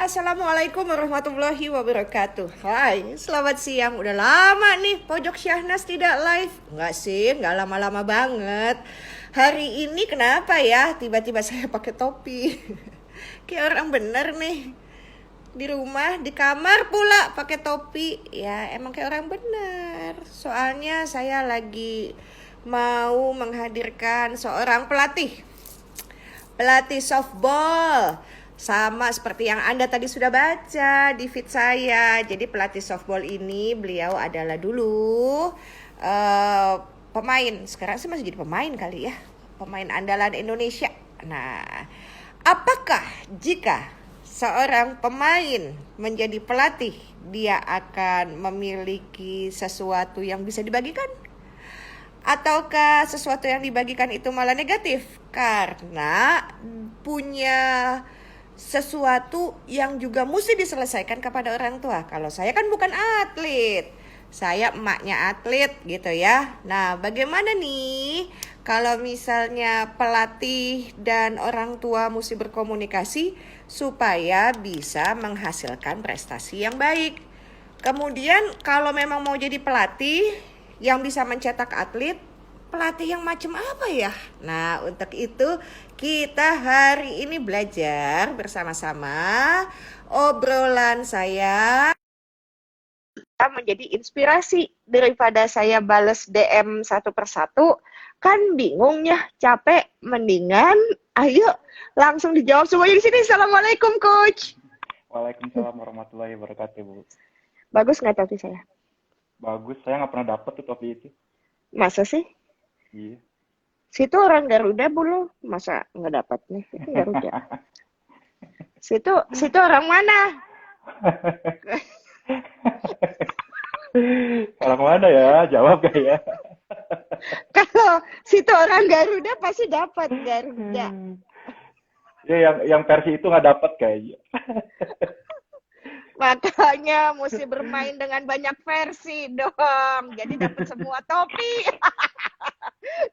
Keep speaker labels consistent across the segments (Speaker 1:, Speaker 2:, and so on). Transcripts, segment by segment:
Speaker 1: Assalamualaikum warahmatullahi wabarakatuh. Hai, selamat siang. Udah lama nih Pojok Syahnas tidak live. Enggak sih, enggak lama-lama banget. Hari ini kenapa ya tiba-tiba saya pakai topi? Kayak orang bener nih. Di rumah, di kamar pula pakai topi. Ya, emang kayak orang bener. Soalnya saya lagi mau menghadirkan seorang pelatih softball, sama seperti yang Anda tadi sudah baca di feed saya. Jadi pelatih softball ini beliau adalah dulu eh, pemain, sekarang sih masih jadi pemain kali ya, pemain andalan Indonesia. Nah, apakah jika seorang pemain menjadi pelatih, dia akan memiliki sesuatu yang bisa dibagikan? Ataukah sesuatu yang dibagikan itu malah negatif karena punya sesuatu yang juga mesti diselesaikan kepada orang tua? Kalau saya kan bukan atlet, saya emaknya atlet gitu ya. Nah, bagaimana nih kalau misalnya pelatih dan orang tua mesti berkomunikasi supaya bisa menghasilkan prestasi yang baik? Kemudian kalau memang mau jadi pelatih yang bisa mencetak atlet, pelatih yang macam apa ya? Nah, untuk itu kita hari ini belajar bersama-sama. Obrolan saya menjadi inspirasi daripada saya bales DM satu persatu. Kan bingung ya, capek, mendingan ayo langsung dijawab semuanya di sini. Assalamualaikum Coach.
Speaker 2: Waalaikumsalam warahmatullahi wabarakatuh, Bu.
Speaker 1: Bagus nggak topi saya?
Speaker 2: Bagus, saya nggak pernah dapet tuh topi itu.
Speaker 1: Masa sih?
Speaker 2: Iya.
Speaker 1: Situ orang Garuda bulu, masa nggak dapat nih? Itu Garuda. Situ orang mana?
Speaker 2: Kalau kemana ya? Jawab gak ya?
Speaker 1: Kalau situ orang Garuda pasti dapat Garuda.
Speaker 2: Ya, yang versi itu nggak dapet kayaknya.
Speaker 1: Makanya mesti bermain dengan banyak versi dong. Jadi dapat semua topi.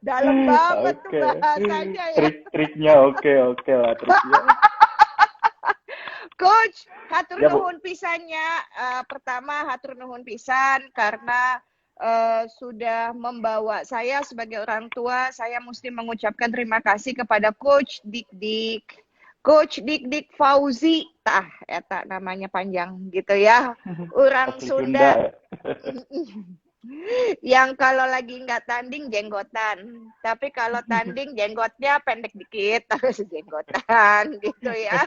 Speaker 1: Dalam banget tuh
Speaker 2: Oke.
Speaker 1: bahasanya ya.
Speaker 2: Trik-triknya oke lah triknya.
Speaker 1: Coach, hatur
Speaker 2: Ya, Bu.
Speaker 1: nuhun pisannya. Pertama hatur nuhun pisan karena sudah membawa saya sebagai orang tua. Saya mesti mengucapkan terima kasih kepada Coach Dik-Dik. Coach Dik-Dik Fauzi, eta namanya panjang gitu ya. Orang
Speaker 2: Asli
Speaker 1: Sunda.
Speaker 2: Sunda.
Speaker 1: Yang kalau lagi nggak tanding jenggotan, tapi kalau tanding jenggotnya pendek dikit terus jenggotan gitu ya.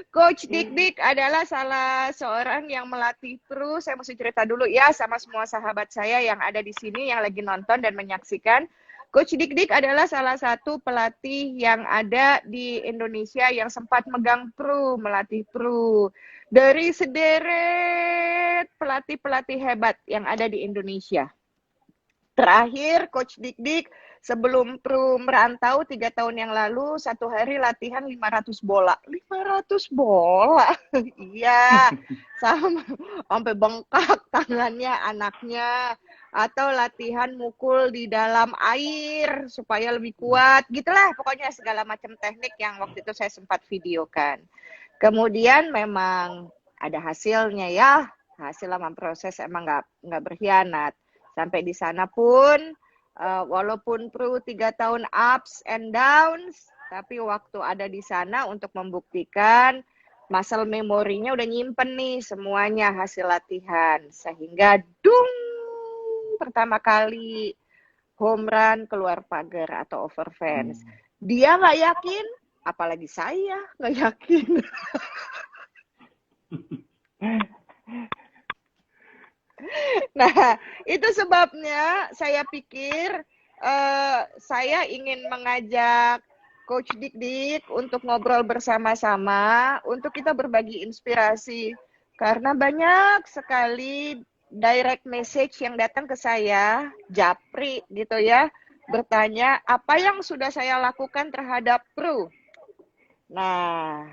Speaker 1: Coach Dik-Dik adalah salah seorang yang melatih pro. Saya mesti cerita dulu ya sama semua sahabat saya yang ada di sini yang lagi nonton dan menyaksikan. Coach Dik-Dik adalah salah satu pelatih yang ada di Indonesia yang sempat megang pro, melatih pro. Dari sederet pelatih-pelatih hebat yang ada di Indonesia. Terakhir Coach Dik-Dik sebelum pro merantau 3 tahun yang lalu, satu hari latihan 500 bola. 500 bola? Iya, sampai bengkak tangannya anaknya. Atau latihan mukul di dalam air supaya lebih kuat. Gitulah pokoknya segala macam teknik yang waktu itu saya sempat videokan. Kemudian memang ada hasilnya ya. Hasil sama proses emang nggak berkhianat. Sampai di sana pun walaupun pro 3 tahun ups and downs, tapi waktu ada di sana untuk membuktikan muscle memorinya udah nyimpen nih semuanya hasil latihan. Sehingga pertama kali home run keluar pagar atau over fence. Dia nggak yakin, apalagi saya nggak yakin. Nah, itu sebabnya saya pikir saya ingin mengajak Coach Dik-Dik untuk ngobrol bersama-sama, untuk kita berbagi inspirasi. Karena banyak sekali direct message yang datang ke saya, japri gitu ya, bertanya apa yang sudah saya lakukan terhadap pro. Nah,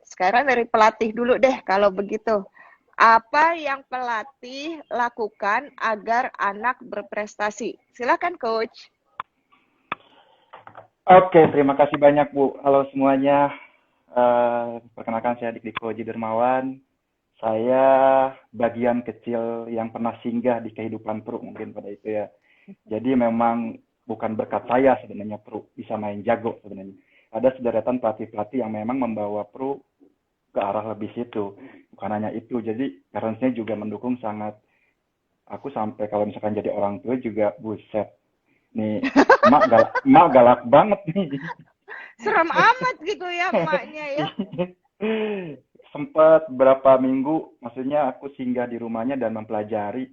Speaker 1: sekarang dari pelatih dulu deh kalau begitu. Apa yang pelatih lakukan agar anak berprestasi? Silakan Coach.
Speaker 2: Oke, terima kasih banyak Bu. Halo semuanya. Perkenalkan saya Diko Haji Dermawan. Saya bagian kecil yang pernah singgah di kehidupan Pru mungkin pada itu ya. Jadi memang bukan berkat saya sebenarnya Pru bisa main jago sebenarnya. Ada sederetan pelatih-pelatih yang memang membawa Pru ke arah lebih situ. Bukan hanya itu, jadi parents-nya juga mendukung sangat. Aku sampai kalau misalkan jadi orang tua juga buset. Nih, emak galak banget nih.
Speaker 1: Serem amat gitu ya emaknya ya.
Speaker 2: Sempat berapa minggu, maksudnya aku singgah di rumahnya dan mempelajari.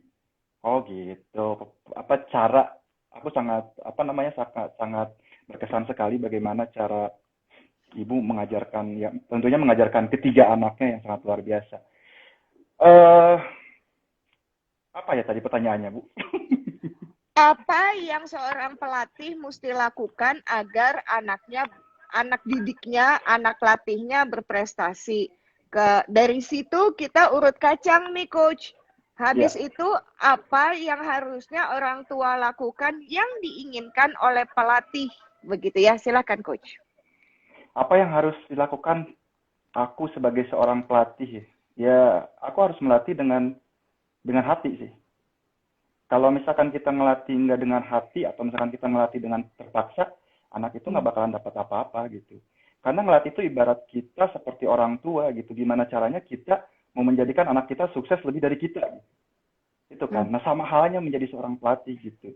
Speaker 2: Oh gitu, apa cara aku sangat apa namanya sangat sangat berkesan sekali bagaimana cara ibu mengajarkan ya tentunya mengajarkan ketiga anaknya yang sangat luar biasa. Eh apa ya tadi pertanyaannya Bu?
Speaker 1: Apa yang seorang pelatih mesti lakukan agar anak didiknya, anak latihnya berprestasi? Dari situ kita urut kacang nih coach.
Speaker 2: Ya,
Speaker 1: Habis itu apa yang harusnya orang tua lakukan yang diinginkan oleh pelatih? Begitu ya, silakan coach.
Speaker 2: apa yang harus dilakukan aku sebagai seorang pelatih? Ya, aku harus melatih dengan hati sih. Kalau misalkan kita ngelatih nggak dengan hati atau misalkan kita ngelatih dengan terpaksa, anak itu nggak bakalan dapat apa-apa gitu. Karena ngelatih itu ibarat kita seperti orang tua gitu. Gimana caranya kita mau menjadikan anak kita sukses lebih dari kita. Itu kan. Nah sama halnya menjadi seorang pelatih gitu.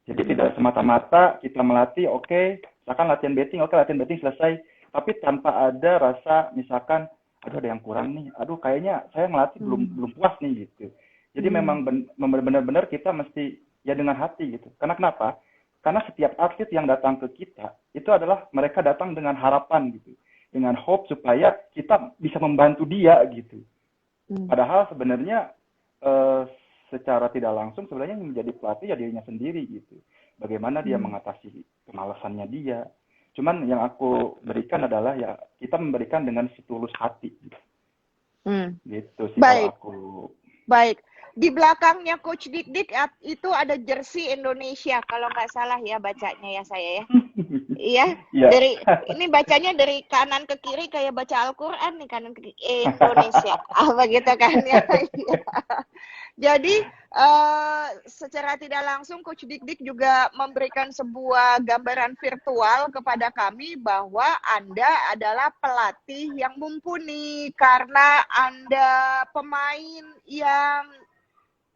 Speaker 2: Jadi tidak semata-mata kita melatih, oke, misalkan latihan betting, oke latihan betting selesai. Tapi tanpa ada rasa misalkan, aduh ada yang kurang nih, aduh kayaknya saya ngelatih belum belum puas nih gitu. Jadi memang benar-benar kita mesti ya dengan hati gitu. Karena kenapa? Karena setiap atlet yang datang ke kita itu adalah mereka datang dengan harapan gitu, dengan hope supaya kita bisa membantu dia gitu. Padahal sebenarnya eh, secara tidak langsung sebenarnya yang menjadi pelatih ya dirinya sendiri gitu. Bagaimana dia mengatasi kemalasannya dia. Cuman yang aku berikan adalah ya kita memberikan dengan setulus hati gitu. Gitu sih kalau
Speaker 1: Baik,
Speaker 2: aku.
Speaker 1: baik. Di belakangnya Coach Dik Dik itu ada jersey Indonesia kalau nggak salah ya bacanya ya saya ya. Iya,
Speaker 2: Iya.
Speaker 1: ini bacanya dari kanan ke kiri kayak baca Al-Qur'an nih kanan ke kiri Indonesia. Apa gitu kan ya. Iya. Jadi secara tidak langsung Coach Dik Dik juga memberikan sebuah gambaran virtual kepada kami bahwa Anda adalah pelatih yang mumpuni karena Anda pemain yang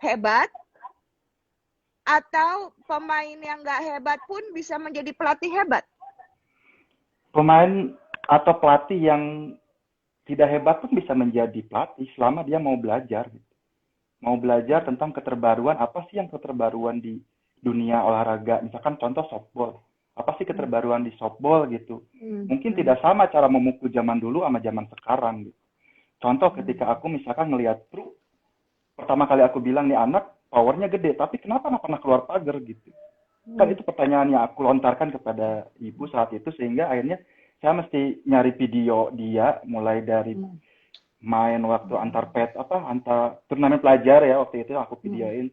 Speaker 1: hebat atau pemain yang nggak hebat pun bisa menjadi pelatih hebat.
Speaker 2: Pemain atau pelatih yang tidak hebat pun bisa menjadi pelatih selama dia mau belajar gitu. Mau belajar tentang keterbaruan, apa sih yang keterbaruan di dunia olahraga, misalkan contoh softball, apa sih keterbaruan di softball gitu. Mungkin tidak sama cara memukul zaman dulu sama zaman sekarang gitu. Contoh ketika aku misalkan ngelihat Pru, pertama kali aku bilang nih anak powernya gede, tapi kenapa nggak pernah keluar pagar gitu. Kan itu pertanyaan yang aku lontarkan kepada ibu saat itu sehingga akhirnya saya mesti nyari video dia mulai dari main waktu antar turnamen pelajar ya waktu itu aku videoin.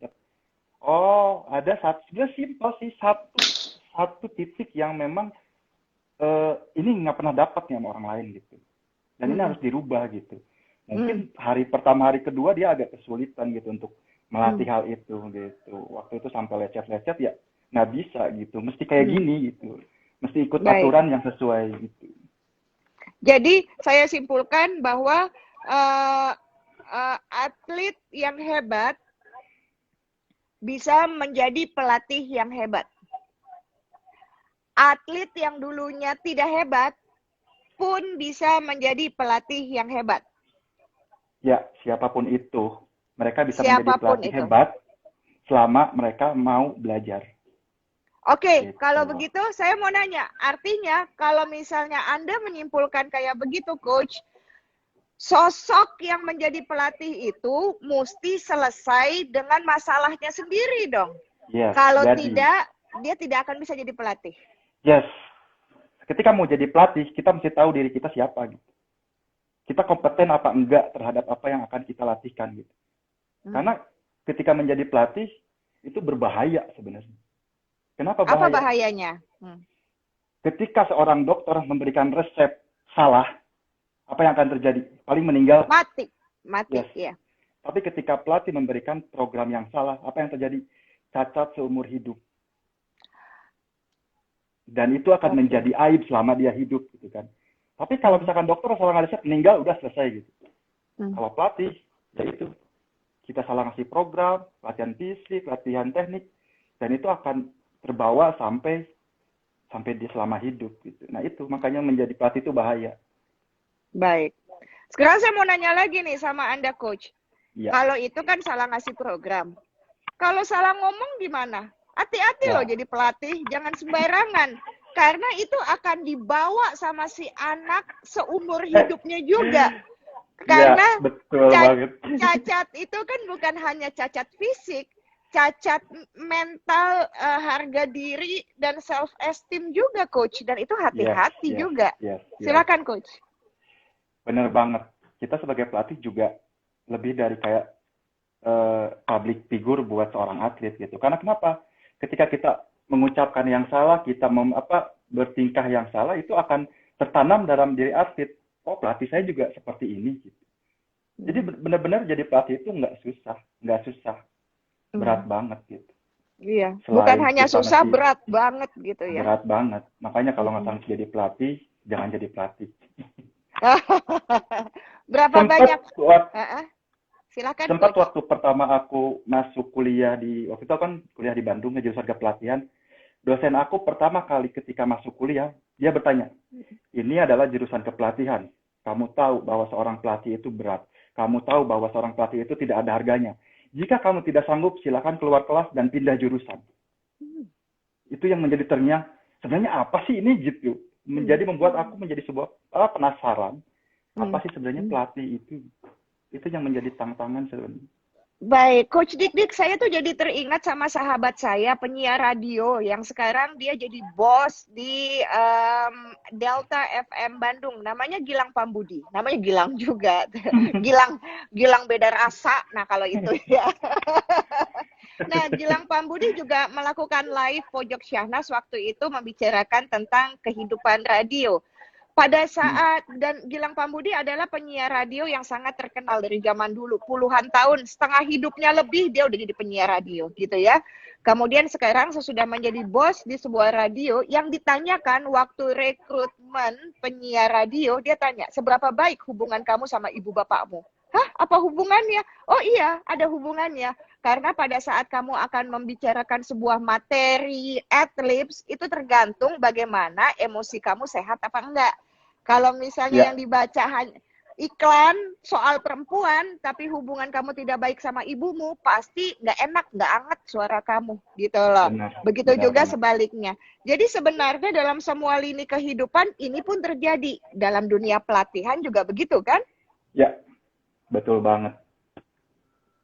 Speaker 2: Oh, ada satu sebenarnya simpel sih satu titik yang memang ini nggak pernah dapat nih sama orang lain gitu. Dan ini harus dirubah gitu. Mungkin hari pertama hari kedua dia agak kesulitan gitu untuk melatih hal itu gitu. Waktu itu sampai lecet-lecet ya nggak bisa gitu. Mesti kayak gini gitu. Mesti ikut
Speaker 1: Baik.
Speaker 2: aturan yang sesuai gitu.
Speaker 1: Jadi saya simpulkan bahwa atlet yang hebat bisa menjadi pelatih yang hebat. Atlet yang dulunya tidak hebat pun bisa menjadi pelatih yang hebat.
Speaker 2: Ya, siapapun itu, mereka bisa menjadi
Speaker 1: Siapapun
Speaker 2: pelatih
Speaker 1: itu.
Speaker 2: hebat selama mereka mau belajar.
Speaker 1: Oke,
Speaker 2: Gitu.
Speaker 1: kalau begitu saya mau nanya, artinya kalau misalnya Anda menyimpulkan kayak begitu, Coach, sosok yang menjadi pelatih itu mesti selesai dengan masalahnya sendiri dong.
Speaker 2: Yes,
Speaker 1: Kalau
Speaker 2: jadi.
Speaker 1: tidak, dia tidak akan bisa jadi pelatih.
Speaker 2: Yes. Ketika mau jadi pelatih, kita mesti tahu diri kita siapa gitu. Kita kompeten apa enggak terhadap apa yang akan kita latihkan gitu. Karena ketika menjadi pelatih itu berbahaya sebenarnya. Kenapa bahaya?
Speaker 1: Apa bahayanya?
Speaker 2: Ketika seorang dokter memberikan resep salah, Apa yang akan terjadi? Paling meninggal.
Speaker 1: Mati, mati,
Speaker 2: Yes.
Speaker 1: ya.
Speaker 2: Tapi ketika pelatih memberikan program yang salah, apa yang terjadi? Cacat seumur hidup. Dan itu akan
Speaker 1: Oke.
Speaker 2: menjadi aib selama dia hidup gitu kan. Tapi kalau misalkan dokter salah ngasih meninggal udah selesai gitu.
Speaker 1: Hmm.
Speaker 2: Kalau pelatih, ya itu kita salah ngasih program, latihan fisik, latihan teknik, dan itu akan terbawa sampai dia selama hidup gitu. Nah itu makanya menjadi pelatih itu bahaya.
Speaker 1: Baik. Sekarang saya mau nanya lagi nih sama Anda, Coach.
Speaker 2: Iya.
Speaker 1: Kalau itu kan salah ngasih program. Kalau salah ngomong gimana? Hati-hati loh
Speaker 2: Ya.
Speaker 1: jadi pelatih, jangan sembarangan. Karena itu akan dibawa sama si anak seumur hidupnya juga. Karena
Speaker 2: Ya, betul banget.
Speaker 1: cacat itu kan bukan hanya cacat fisik, cacat mental, harga diri, dan self esteem juga, Coach. Dan itu hati-hati juga.
Speaker 2: Yes.
Speaker 1: Silakan, Coach.
Speaker 2: Bener banget. Kita sebagai pelatih juga lebih dari kayak public figure buat seorang atlet gitu. Karena kenapa? Ketika kita mengucapkan yang salah, kita bertingkah yang salah, itu akan tertanam dalam diri atlet. Oh, pelatih saya juga seperti ini gitu. Jadi benar-benar jadi pelatih itu nggak susah, berat banget gitu.
Speaker 1: Iya, bukan
Speaker 2: Selain
Speaker 1: hanya
Speaker 2: kita
Speaker 1: susah,
Speaker 2: mesti
Speaker 1: berat banget gitu ya.
Speaker 2: berat banget. Makanya kalau nggak sanggup jadi pelatih, jangan jadi pelatih.
Speaker 1: Berapa banyak? Silakan,
Speaker 2: Sempat
Speaker 1: Coach.
Speaker 2: waktu pertama aku masuk kuliah waktu itu kan kuliah di Bandung jurusan kepelatihan. Dosen aku pertama kali ketika masuk kuliah, dia bertanya, ini adalah jurusan kepelatihan. Kamu tahu bahwa seorang pelatih itu berat. Kamu tahu bahwa seorang pelatih itu tidak ada harganya. Jika kamu tidak sanggup, silakan keluar kelas dan pindah jurusan. Itu yang menjadi terngiang. Sebenarnya apa sih ini gitu? Menjadi membuat aku menjadi sebuah penasaran. Apa sih sebenarnya pelatih itu? Itu yang menjadi tantangan sebenarnya.
Speaker 1: Baik, Coach Dik, saya tuh jadi teringat sama sahabat saya, penyiar radio, yang sekarang dia jadi bos di Delta FM Bandung. Namanya Gilang Pambudi. Namanya Gilang juga. Gilang beda rasa. Nah, kalau itu ya. Nah, Gilang Pambudi juga melakukan live Pojok Syahnas waktu itu membicarakan tentang kehidupan radio. Pada saat, dan Gilang Pambudi adalah penyiar radio yang sangat terkenal dari zaman dulu, puluhan tahun, setengah hidupnya lebih dia udah jadi penyiar radio gitu ya. Kemudian sekarang sesudah menjadi bos di sebuah radio, yang ditanyakan waktu rekrutmen penyiar radio, dia tanya, seberapa baik hubungan kamu sama ibu bapakmu? Hah, apa hubungannya? Oh iya, ada hubungannya. Karena pada saat kamu akan membicarakan sebuah materi adlibs, itu tergantung bagaimana emosi kamu sehat apa enggak. Kalau misalnya yang dibaca hanya iklan soal perempuan, tapi hubungan kamu tidak baik sama ibumu, pasti nggak enak, nggak anget suara kamu, gitu loh. Begitu juga sebaliknya. Jadi sebenarnya dalam semua lini kehidupan, ini pun terjadi. Dalam dunia pelatihan juga begitu, kan?
Speaker 2: Ya, betul banget.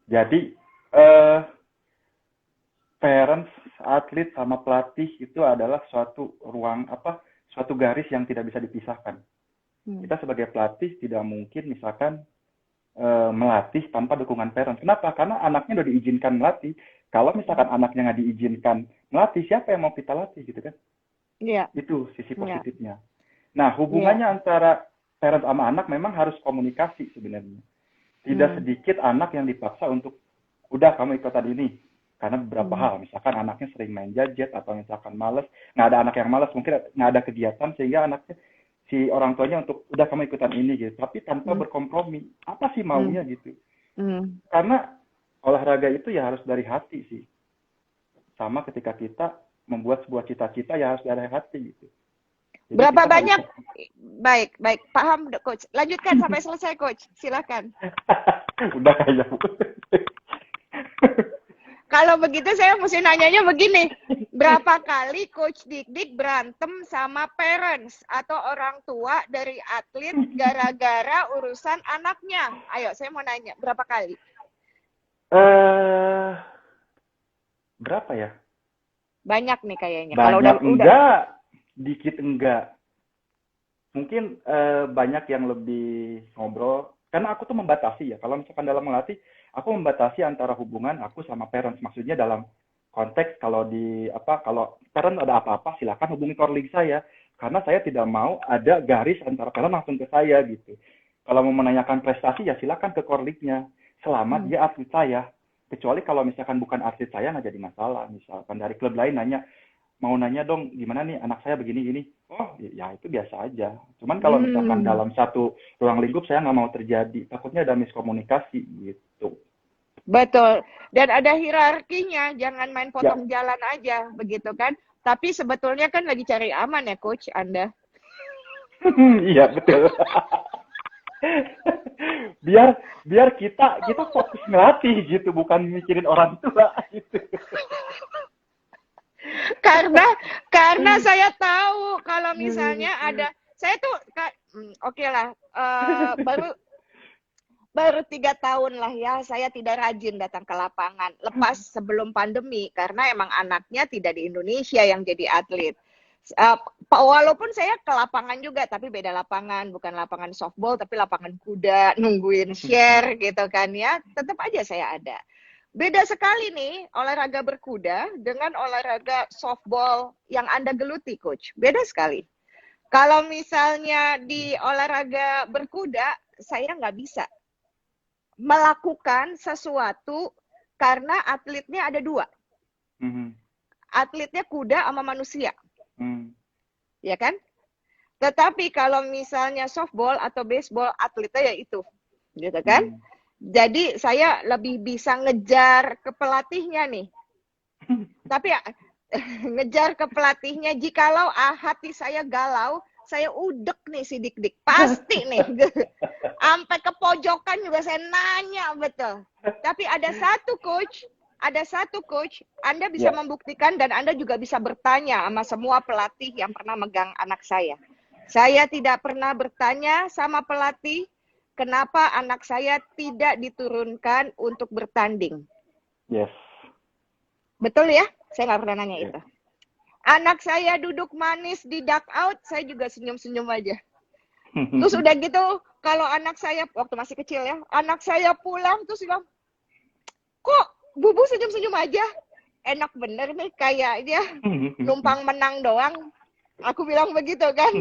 Speaker 2: Jadi, parents, atlet, sama pelatih itu adalah suatu garis yang tidak bisa dipisahkan. Kita sebagai pelatih tidak mungkin misalkan melatih tanpa dukungan parents. Kenapa? Karena anaknya udah diizinkan melatih. Kalau misalkan anaknya nggak diizinkan melatih, siapa yang mau kita latih gitu kan?
Speaker 1: Iya.
Speaker 2: Itu sisi positifnya. Nah, hubungannya antara parents sama anak memang harus komunikasi sebenarnya. Tidak sedikit anak yang dipaksa untuk, udah kamu ikutan ini. Karena beberapa hal, misalkan anaknya sering main gadget atau misalkan males. Nggak ada anak yang males, mungkin nggak ada kegiatan sehingga anaknya si orang tuanya untuk udah kamu ikutan ini gitu, tapi tanpa berkompromi. Apa sih maunya gitu? Karena olahraga itu ya harus dari hati sih. Sama ketika kita membuat sebuah cita-cita ya harus dari hati gitu.
Speaker 1: Jadi berapa banyak? Baik, paham, Coach. Lanjutkan sampai selesai, Coach. Silakan.
Speaker 2: Udah kayak
Speaker 1: Kalau begitu saya mesti nanyanya begini, berapa kali Coach Dik berantem sama parents atau orang tua dari atlet gara-gara urusan anaknya? Ayo, saya mau nanya, berapa kali?
Speaker 2: Berapa ya?
Speaker 1: Banyak nih kayaknya.
Speaker 2: Banyak
Speaker 1: kalau
Speaker 2: enggak, dikit enggak. Mungkin banyak yang lebih ngobrol. Karena aku tuh membatasi ya. Kalau misalkan dalam melatih, aku membatasi antara hubungan aku sama parents. Maksudnya dalam konteks kalau parent ada apa-apa silakan hubungi colleague saya. karena saya tidak mau ada garis antara peran langsung ke saya gitu. Kalau mau menanyakan prestasi ya silakan ke korliknya, selama dia atlet saya. Kecuali kalau misalkan bukan atlet saya nggak jadi masalah. Misalkan dari klub lain nanya, mau nanya dong gimana nih anak saya begini gini. Oh ya itu biasa aja. Cuman kalau misalkan
Speaker 1: Hmm,
Speaker 2: dalam satu ruang lingkup saya nggak mau terjadi, takutnya ada miskomunikasi gitu.
Speaker 1: betul. Dan ada hierarkinya, jangan main
Speaker 2: Ya,
Speaker 1: potong jalan aja, begitu kan? Tapi sebetulnya kan lagi cari aman ya, Coach Anda.
Speaker 2: iya betul. biar biar kita fokus ngelatih gitu, bukan mikirin orang tua gitu.
Speaker 1: Karena saya tahu kalau misalnya ada, saya tuh oke lah, baru baru 3 tahun lah ya, saya tidak rajin datang ke lapangan. Lepas sebelum pandemi, karena emang anaknya tidak di Indonesia yang jadi atlet. Uh, Walaupun saya ke lapangan juga, tapi beda lapangan, bukan lapangan softball, tapi lapangan kuda, nungguin share gitu kan ya. Tetap aja saya ada. Beda sekali nih olahraga berkuda dengan olahraga softball yang Anda geluti, Coach. Beda sekali. Kalau misalnya di olahraga berkuda, saya nggak bisa melakukan sesuatu karena atletnya ada dua. Atletnya kuda sama manusia, ya kan? Tetapi kalau misalnya softball atau baseball, atletnya ya itu, gitu kan? Jadi saya lebih bisa ngejar ke pelatihnya nih. Tapi ngejar ke pelatihnya, jikalau hati saya galau, saya udek nih si Dik-Dik. Pasti nih. Sampai ke pojokan juga saya nanya betul. Tapi ada satu coach, Anda bisa
Speaker 2: Ya,
Speaker 1: membuktikan dan Anda juga bisa bertanya sama semua pelatih yang pernah megang anak saya. Saya tidak pernah bertanya sama pelatih kenapa anak saya tidak diturunkan untuk bertanding.
Speaker 2: yes.
Speaker 1: Betul ya? Saya nggak pernah nanya
Speaker 2: Ya.
Speaker 1: itu. Anak saya duduk manis di duck out, saya juga senyum-senyum aja. Terus udah gitu, kalau anak saya, waktu masih kecil ya, anak saya pulang, terus bilang, kok Bubu senyum-senyum aja? Enak bener nih, kayak dia numpang menang doang. Aku bilang begitu kan.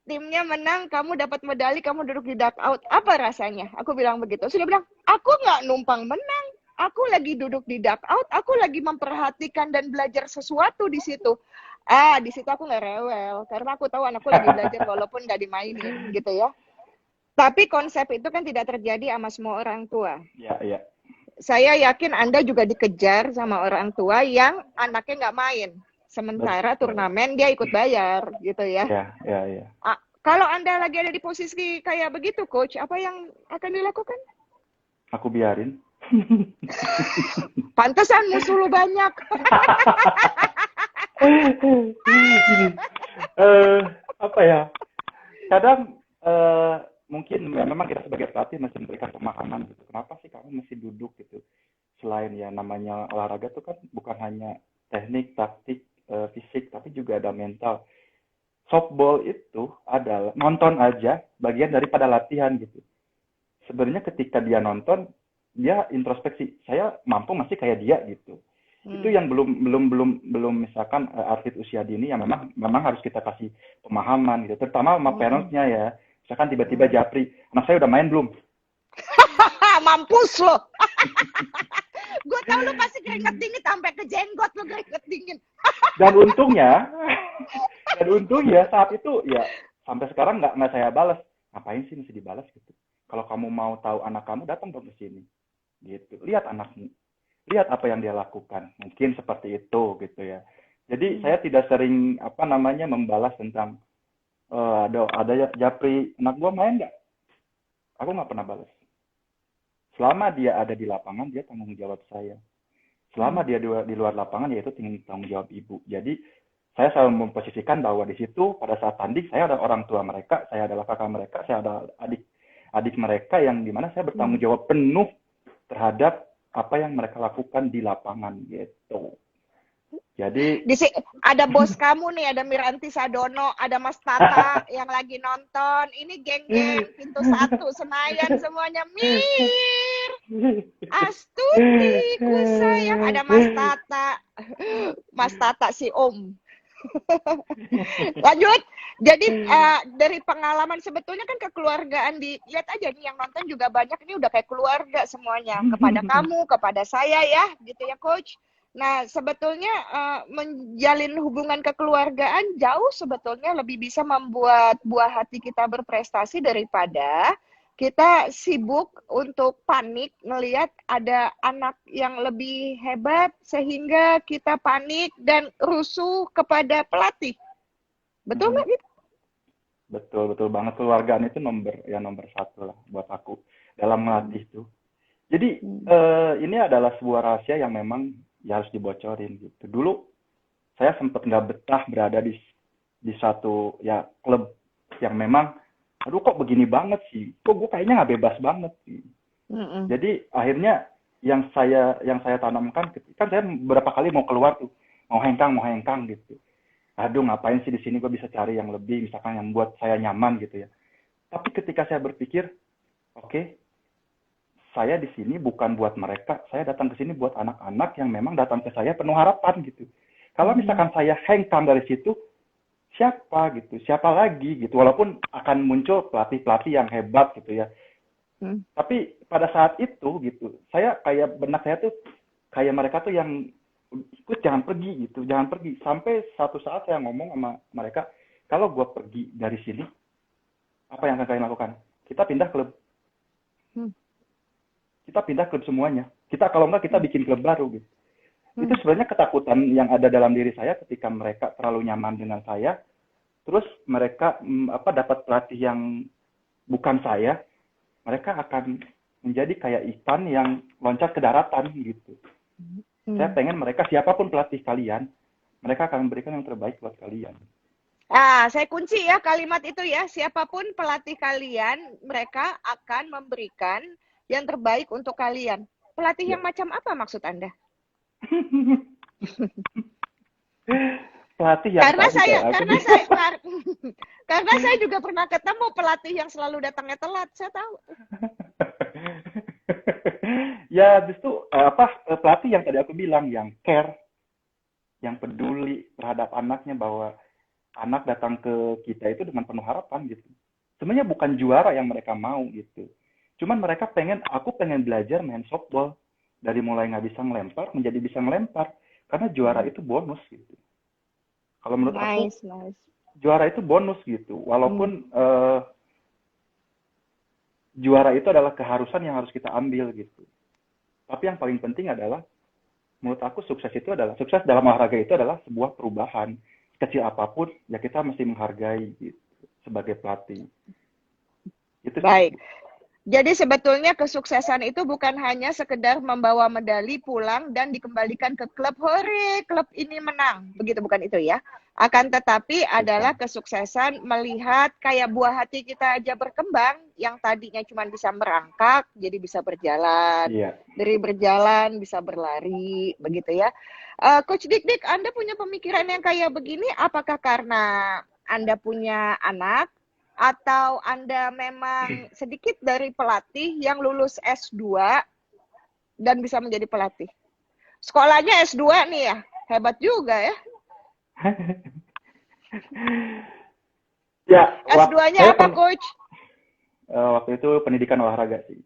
Speaker 1: Timnya menang, kamu dapat medali, kamu duduk di duck out. Apa rasanya? Aku bilang begitu. Sudah bilang, aku nggak numpang menang. Aku lagi duduk di duck out, aku lagi memperhatikan dan belajar sesuatu di situ. Di situ aku nggak rewel, karena aku tahu anakku lagi belajar walaupun nggak dimainin, gitu ya. Tapi konsep itu kan tidak terjadi sama semua orang tua.
Speaker 2: Ya, ya.
Speaker 1: Saya yakin Anda juga dikejar sama orang tua yang anaknya nggak main. Sementara
Speaker 2: Betul.
Speaker 1: turnamen dia ikut bayar, gitu ya.
Speaker 2: Ya, ya, ya.
Speaker 1: Kalau Anda lagi ada di posisi kayak begitu, Coach, apa yang akan dilakukan?
Speaker 2: Aku biarin.
Speaker 1: Pantesan musuh lu banyak.
Speaker 2: Gini, apa ya? Kadang mungkin ya, memang kita sebagai pelatih mesti memberikan pemahaman gitu. Kenapa sih kamu mesti duduk gitu? Selain ya namanya olahraga tuh kan bukan hanya teknik, taktik, fisik, tapi juga ada mental. Softball itu adalah nonton aja bagian daripada latihan gitu. Sebenarnya ketika dia nonton, dia introspeksi. Saya mampu masih kayak dia gitu. Itu yang belum misalkan atlet usia dini yang memang harus kita kasih pemahaman gitu. Terutama sama parents-nya ya. Misalkan tiba-tiba Japri, anak saya udah main belum?
Speaker 1: Mampus lo. Gue tau lu pasti keringet dingin sampai ke jenggot lo keringet dingin.
Speaker 2: Dan untungnya saat itu ya sampai sekarang nggak saya balas. Ngapain sih mesti dibalas gitu? Kalau kamu mau tahu anak kamu, datang dong ke sini. Gitu. Lihat anakmu. Lihat apa yang dia lakukan. Mungkin seperti itu gitu ya. Jadi saya tidak sering membalas tentang ada Japri, anak gua main nggak? Aku nggak pernah balas. Selama dia ada di lapangan, dia tanggung jawab saya. Selama dia di luar lapangan, yaitu tanggung jawab ibu. Jadi saya selalu memposisikan bahwa di situ pada saat tanding saya adalah orang tua mereka, saya adalah kakak mereka, saya adalah adik mereka yang dimana saya bertanggung jawab penuh terhadap apa yang mereka lakukan di lapangan gitu. Jadi
Speaker 1: ada bos kamu nih, ada Miranti Sadono, ada Mas Tata yang lagi nonton. Ini geng-geng pintu 1 Senayan semuanya. Mir, Astuti, ku sayang. Ada Mas Tata si Om. Lanjut. Jadi dari pengalaman sebetulnya kan kekeluargaan lihat aja nih yang nonton juga banyak, ini udah kayak keluarga semuanya, kepada kamu, kepada saya ya, gitu ya Coach. Nah, sebetulnya menjalin hubungan kekeluargaan jauh sebetulnya lebih bisa membuat buah hati kita berprestasi daripada kita sibuk untuk panik ngelihat ada anak yang lebih hebat sehingga kita panik dan rusuh kepada pelatih. Betul nggak gitu?
Speaker 2: Betul, betul banget. Keluargaan itu nomor satu lah buat aku dalam melatih tuh. Jadi ini adalah sebuah rahasia yang memang ya harus dibocorin gitu. Dulu saya sempat nggak betah berada di satu ya klub yang memang, aduh kok begini banget sih, kok gue kayaknya nggak bebas banget sih. Jadi akhirnya yang saya tanamkan, kan saya beberapa kali mau keluar tuh, mau hengkang gitu. Aduh ngapain sih di sini, gue bisa cari yang lebih, misalkan yang buat saya nyaman gitu ya. Tapi ketika saya berpikir, oke, saya di sini bukan buat mereka, saya datang ke sini buat anak-anak yang memang datang ke saya penuh harapan gitu. Kalau misalkan saya hengkang dari situ, siapa gitu, siapa lagi gitu, walaupun akan muncul pelatih-pelatih yang hebat gitu ya. Tapi pada saat itu gitu, saya kayak benak saya tuh kayak mereka tuh yang ikut jangan pergi gitu, jangan pergi. Sampai satu saat saya ngomong sama mereka, kalau gue pergi dari sini, apa yang akan kalian lakukan? Kita pindah klub. Kita pindah klub semuanya. Kita kalau enggak kita bikin klub baru gitu. Itu sebenarnya ketakutan yang ada dalam diri saya ketika mereka terlalu nyaman dengan saya. Terus mereka dapat pelatih yang bukan saya, mereka akan menjadi kayak ikan yang loncat ke daratan gitu. Saya pengen mereka, siapapun pelatih kalian, mereka akan memberikan yang terbaik buat kalian.
Speaker 1: Saya kunci ya kalimat itu ya, siapapun pelatih kalian, mereka akan memberikan yang terbaik untuk kalian. Pelatih yang macam apa maksud Anda?
Speaker 2: Pelatih yang
Speaker 1: karena saya juga pernah ketemu pelatih yang selalu datangnya telat, saya tahu.
Speaker 2: Ya justru pelatih yang tadi aku bilang, yang care, yang peduli terhadap anaknya, bahwa anak datang ke kita itu dengan penuh harapan gitu. Sebenarnya bukan juara yang mereka mau gitu. Cuman mereka aku pengen belajar main softball. Dari mulai nggak bisa ngelempar menjadi bisa ngelempar. Karena juara itu bonus gitu. Kalau menurut aku, juara itu bonus gitu. Walaupun juara itu adalah keharusan yang harus kita ambil gitu. Tapi yang paling penting adalah, menurut aku sukses dalam olahraga itu adalah sebuah perubahan. Kecil apapun, ya kita mesti menghargai gitu, sebagai pelatih. Itu
Speaker 1: baik. Jadi sebetulnya kesuksesan itu bukan hanya sekedar membawa medali pulang dan dikembalikan ke klub, hore, klub ini menang. Begitu, bukan itu ya. Akan tetapi adalah kesuksesan melihat kayak buah hati kita aja berkembang, yang tadinya cuma bisa merangkak, jadi bisa berjalan.
Speaker 2: Iya.
Speaker 1: Dari berjalan bisa berlari, begitu ya. Coach Dik, Anda punya pemikiran yang kayak begini, apakah karena Anda punya anak, atau Anda memang sedikit dari pelatih yang lulus S2 dan bisa menjadi pelatih? Sekolahnya S2 nih ya, hebat juga ya.
Speaker 2: Ya,
Speaker 1: S2-nya apa, Coach?
Speaker 2: Waktu itu pendidikan olahraga sih.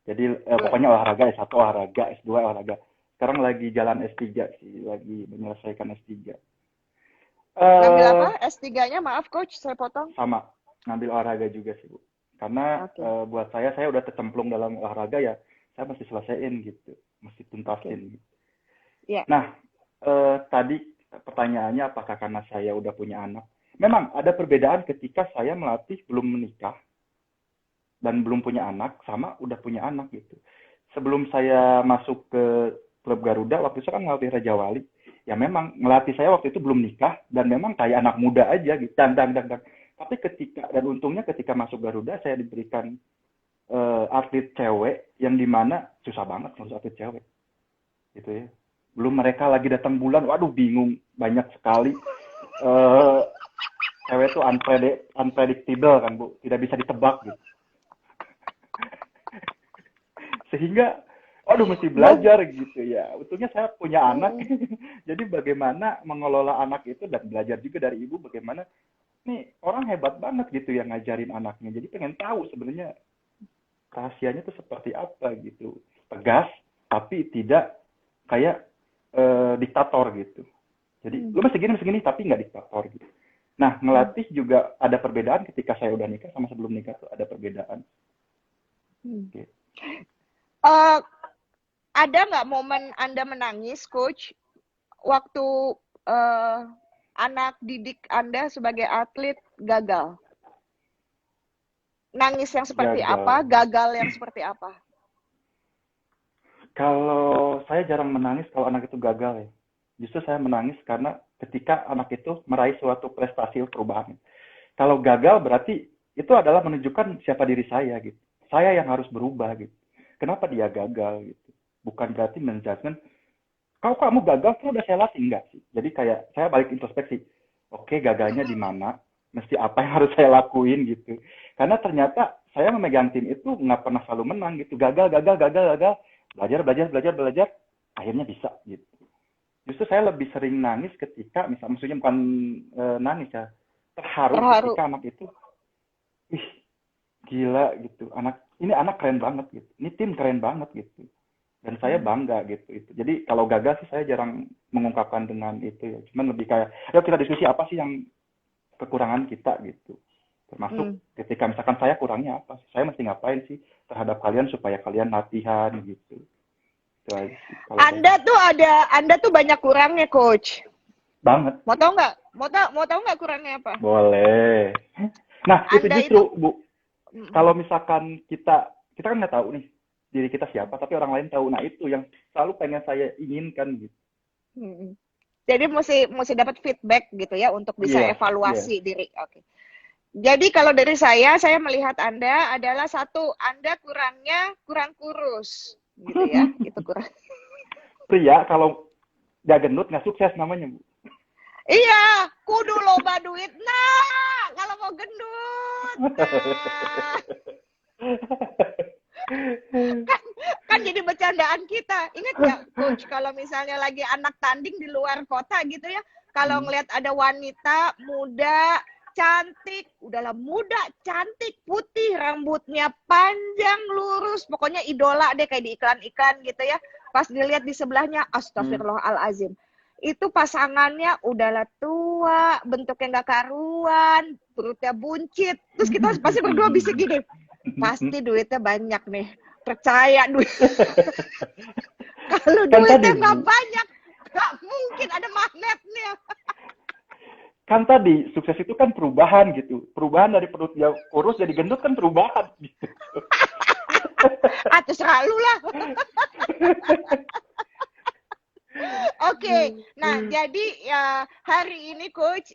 Speaker 2: Jadi pokoknya olahraga, S1 olahraga, S2 olahraga. Sekarang lagi jalan S3 sih, lagi menyelesaikan S3.
Speaker 1: Ngambil apa? S3-nya, maaf Coach, saya potong.
Speaker 2: Sama, ngambil olahraga juga sih, Bu. Karena buat saya udah tercemplung dalam olahraga ya, saya mesti selesaiin gitu, mesti tuntasin. Gitu.
Speaker 1: Yeah.
Speaker 2: Nah, tadi pertanyaannya apakah karena saya udah punya anak? Memang ada perbedaan ketika saya melatih belum menikah dan belum punya anak, sama udah punya anak gitu. Sebelum saya masuk ke klub Garuda, waktu itu kan ngelatih Raja Wali. Ya memang ngelatih saya waktu itu belum nikah dan memang kayak anak muda aja gitu. Dan. Tapi untungnya ketika masuk Garuda saya diberikan atlet cewek yang dimana susah banget ngurus atlet cewek. Gitu ya. Belum mereka lagi datang bulan, waduh bingung, banyak sekali. Cewek itu unpredictable kan, Bu, tidak bisa ditebak gitu. Sehingga Waduh, mesti
Speaker 1: Bo-
Speaker 2: belajar gitu ya. Untungnya saya punya anak,
Speaker 1: Mm,
Speaker 2: jadi bagaimana mengelola anak itu dan belajar juga dari ibu bagaimana nih orang hebat banget gitu yang ngajarin anaknya. Jadi pengen tahu sebenarnya rahasianya tuh seperti apa gitu. Tegas, tapi tidak kayak diktator gitu. Jadi
Speaker 1: mm,
Speaker 2: lu masih gini tapi nggak diktator gitu. Nah,
Speaker 1: mm,
Speaker 2: ngelatih juga ada perbedaan ketika saya udah nikah sama sebelum nikah tuh ada perbedaan.
Speaker 1: mm.
Speaker 2: Gitu.
Speaker 1: Eh, ada nggak momen Anda menangis, Coach, waktu eh, anak didik Anda sebagai atlet gagal? Nangis yang seperti apa?
Speaker 2: Gagal.
Speaker 1: Gagal yang seperti apa?
Speaker 2: Kalau saya jarang menangis kalau anak itu gagal ya. Justru saya menangis karena ketika anak itu meraih suatu prestasi perubahan. Kalau gagal berarti itu adalah menunjukkan siapa diri saya gitu. Saya yang harus berubah gitu. Kenapa dia gagal gitu. Bukan berarti menjudgment, kalau kamu gagal tuh udah saya latih enggak sih. Jadi kayak saya balik introspeksi. Oke, gagalnya di mana? Mesti apa yang harus saya lakuin gitu. Karena ternyata saya memegang tim itu nggak pernah selalu menang gitu. Gagal. Belajar. Akhirnya bisa gitu. Justru saya lebih sering nangis ketika, maksudnya bukan nangis ya, terharu
Speaker 1: Terharu.
Speaker 2: ketika anak itu, ih gila gitu, ini anak keren banget gitu, ini tim keren banget gitu, dan saya
Speaker 1: Hmm.
Speaker 2: bangga gitu itu. Jadi kalau gagal sih saya jarang mengungkapkan dengan itu ya, cuman lebih kayak, ayo kita diskusi apa sih yang kekurangan kita gitu. Termasuk
Speaker 1: Hmm.
Speaker 2: ketika misalkan saya kurangnya apa sih, saya mesti ngapain sih terhadap kalian supaya kalian latihan gitu. Itu aja sih kalau saya.
Speaker 1: Anda tuh banyak kurangnya, Coach.
Speaker 2: Banget.
Speaker 1: Mau tahu nggak? Mau tahu nggak kurangnya apa?
Speaker 2: Boleh. Nah, itu
Speaker 1: Anda itu,
Speaker 2: justru, Bu.
Speaker 1: mm,
Speaker 2: Kalau misalkan kita kan nggak tahu nih diri kita siapa, tapi orang lain tahu. Nah, itu yang selalu pengen saya inginkan gitu.
Speaker 1: mm. Jadi mesti dapat feedback gitu ya untuk bisa
Speaker 2: Iya, iya.
Speaker 1: evaluasi diri. Oke. Jadi kalau dari saya melihat Anda adalah satu, Anda kurang kurus, gitu ya. Itu kurang.
Speaker 2: Pria kalau nggak gendut nggak sukses namanya, Bu.
Speaker 1: Iya, kudu loba duit. Nah, kalau mau gendut. Nah, kan, kan jadi bercandaan kita. Ingat nggak, Coach, kalau misalnya lagi anak tanding di luar kota gitu ya, kalau
Speaker 2: Hmm,
Speaker 1: ngelihat ada wanita muda, cantik, udahlah muda, cantik, putih, rambutnya panjang, lurus, pokoknya idola deh kayak di iklan-iklan gitu ya. Pas dilihat di sebelahnya,
Speaker 2: hmm.
Speaker 1: astagfirullahalazim. Itu pasangannya udahlah tua, bentuknya nggak karuan, perutnya buncit. Terus kita pasti berdua bisik gini, pasti duitnya banyak nih. Percaya duit. Kalau
Speaker 2: Kan tadi,
Speaker 1: duitnya nggak
Speaker 2: Bu.
Speaker 1: banyak, nggak mungkin ada magnetnya.
Speaker 2: Kan tadi sukses itu kan perubahan gitu. Perubahan dari perut dia kurus jadi gendut kan perubahan gitu.
Speaker 1: Ah, terserah lu lah. Oke, nah jadi ya hari ini coach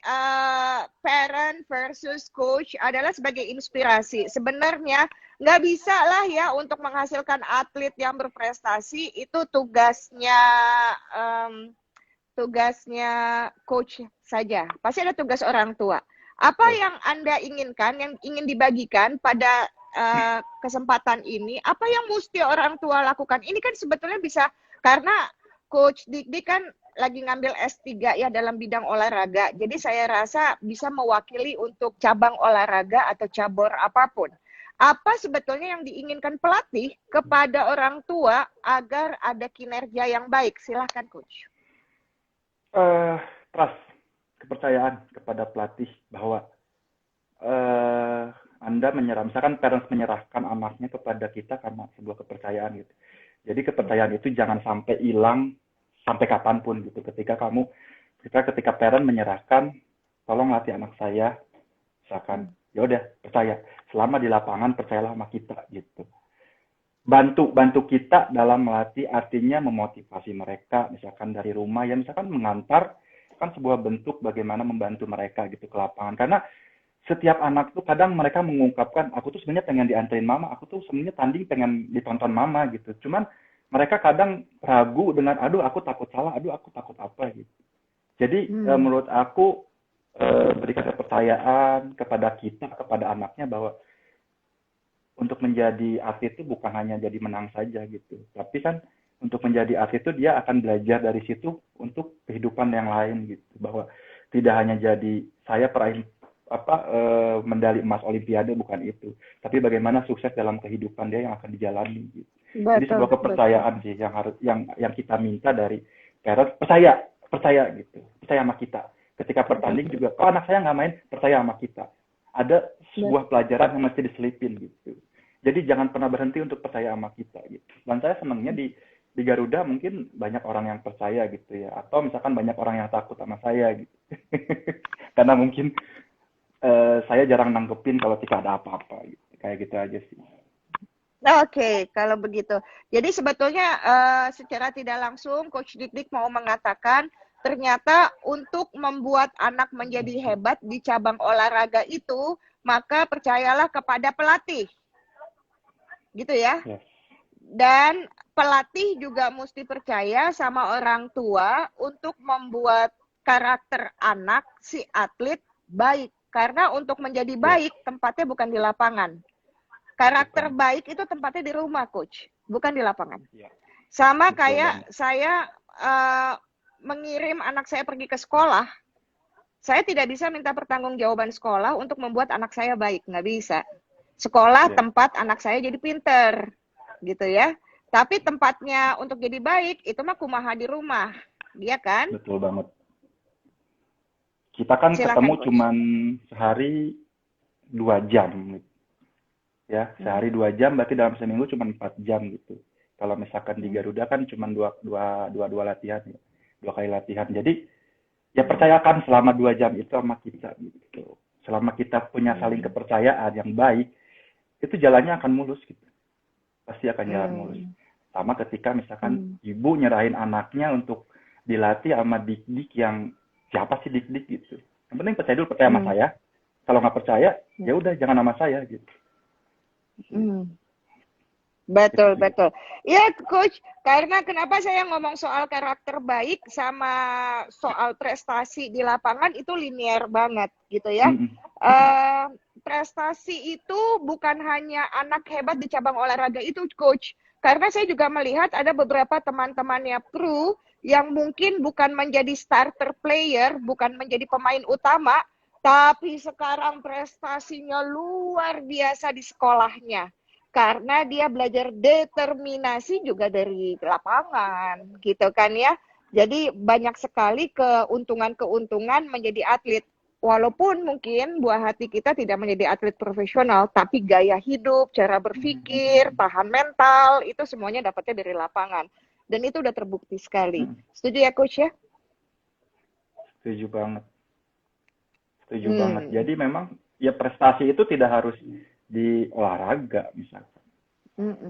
Speaker 1: parent versus coach adalah sebagai inspirasi. Sebenarnya nggak bisa lah ya untuk menghasilkan atlet yang berprestasi itu em, tugasnya coach saja. Pasti ada tugas orang tua. Apa
Speaker 2: Betul.
Speaker 1: yang Anda inginkan, yang ingin dibagikan pada kesempatan ini? Apa yang mesti orang tua lakukan? Ini kan sebetulnya bisa karena Coach Dikdik kan lagi ngambil S3 ya dalam bidang olahraga. Jadi saya rasa bisa mewakili untuk cabang olahraga atau cabur apapun. Apa sebetulnya yang diinginkan pelatih kepada orang tua agar ada kinerja yang baik? Silahkan, Coach.
Speaker 2: eh Trust, kepercayaan kepada pelatih bahwa eh Anda misalkan parents menyerahkan anaknya kepada kita karena sebuah kepercayaan gitu. Jadi kepercayaan itu jangan sampai hilang sampai kapanpun gitu. Ketika parent menyerahkan, tolong latih anak saya, misalkan, ya udah percaya. Selama di lapangan percayalah sama kita gitu. Bantu kita dalam melatih artinya memotivasi mereka misalkan dari rumah ya misalkan mengantar kan sebuah bentuk bagaimana membantu mereka gitu ke lapangan karena setiap anak tuh kadang mereka mengungkapkan aku tuh sebenarnya pengen dianterin mama aku tuh sebenarnya tanding pengen ditonton mama gitu cuman mereka kadang ragu dengan aduh aku takut salah aduh aku takut apa gitu jadi
Speaker 1: Hmm.
Speaker 2: menurut aku, berikan kepercayaan kepada kita kepada anaknya bahwa untuk menjadi atlet itu bukan hanya jadi menang saja gitu. Tapi kan untuk menjadi atlet itu dia akan belajar dari situ untuk kehidupan yang lain gitu. Bahwa tidak hanya jadi saya peraih medali emas olimpiade, bukan itu. Tapi bagaimana sukses dalam kehidupan dia yang akan dijalani gitu. Jadi
Speaker 1: Betul,
Speaker 2: sebuah
Speaker 1: betul.
Speaker 2: kepercayaan sih yang harus yang kita minta dari parents, percaya gitu. Percaya sama kita. Ketika bertanding juga, kalau anak saya nggak main, percaya sama kita. Ada
Speaker 1: Bet-
Speaker 2: sebuah pelajaran yang mesti diselipin gitu. Jadi jangan pernah berhenti untuk percaya sama kita gitu. Dan saya senangnya di Garuda mungkin banyak orang yang percaya gitu ya, atau misalkan banyak orang yang takut sama saya gitu. Karena mungkin saya jarang nanggepin kalau tidak ada apa-apa gitu. Kayak gitu aja sih.
Speaker 1: Oke, kalau begitu. Jadi sebetulnya secara tidak langsung Coach Dik mau mengatakan ternyata untuk membuat anak menjadi hebat di cabang olahraga itu, maka percayalah kepada pelatih. Gitu ya.
Speaker 2: Yes.
Speaker 1: Dan pelatih juga mesti percaya sama orang tua untuk membuat karakter anak si atlet baik. Karena untuk menjadi
Speaker 2: Yes.
Speaker 1: baik tempatnya bukan di lapangan. Karakter
Speaker 2: Bukan.
Speaker 1: baik itu tempatnya di rumah, Coach, bukan di lapangan.
Speaker 2: Ya,
Speaker 1: Sama
Speaker 2: betul
Speaker 1: kayak
Speaker 2: banget.
Speaker 1: saya mengirim anak saya pergi ke sekolah, saya tidak bisa minta pertanggungjawaban sekolah untuk membuat anak saya baik, nggak bisa. Sekolah
Speaker 2: Ya,
Speaker 1: tempat anak saya jadi pinter, gitu ya. Tapi tempatnya untuk jadi baik itu mah kumaha di rumah, dia kan?
Speaker 2: betul banget. Kita kan ketemu
Speaker 1: Silakan, Coach.
Speaker 2: cuman sehari 2 jam gitu. Ya, sehari 2 jam berarti dalam seminggu cuma 4 jam gitu. Kalau misalkan di Garuda kan cuma dua latihan ya, 2 kali latihan. Jadi ya percayakan selama 2 jam itu sama kita gitu. Selama kita punya saling kepercayaan yang baik, itu jalannya akan mulus gitu. Pasti akan jalan mulus. Sama ketika misalkan ibu nyerahin anaknya untuk dilatih sama dik-dik yang siapa sih dik-dik gitu. Yang penting percaya sama saya. Kalau nggak percaya, ya udah jangan sama saya gitu.
Speaker 1: Betul,
Speaker 2: Gitu.
Speaker 1: betul. Ya, Coach, karena kenapa saya ngomong soal karakter baik sama soal prestasi di lapangan itu linear banget gitu ya.
Speaker 2: Mm-mm.
Speaker 1: Prestasi itu bukan hanya anak hebat di cabang olahraga itu, Coach. Karena saya juga melihat ada beberapa teman-temannya pro yang mungkin bukan menjadi starter player, bukan menjadi pemain utama, tapi sekarang prestasinya luar biasa di sekolahnya karena dia belajar determinasi juga dari lapangan gitu kan ya. Jadi banyak sekali keuntungan-keuntungan menjadi atlet. Walaupun mungkin buah hati kita tidak menjadi atlet profesional, tapi gaya hidup, cara berpikir, tahan mental, itu semuanya dapatnya dari lapangan. Dan itu udah terbukti sekali. Setuju ya, Coach ya?
Speaker 2: Setuju banget. Setuju banget. Jadi memang ya prestasi itu tidak harus di olahraga misalkan.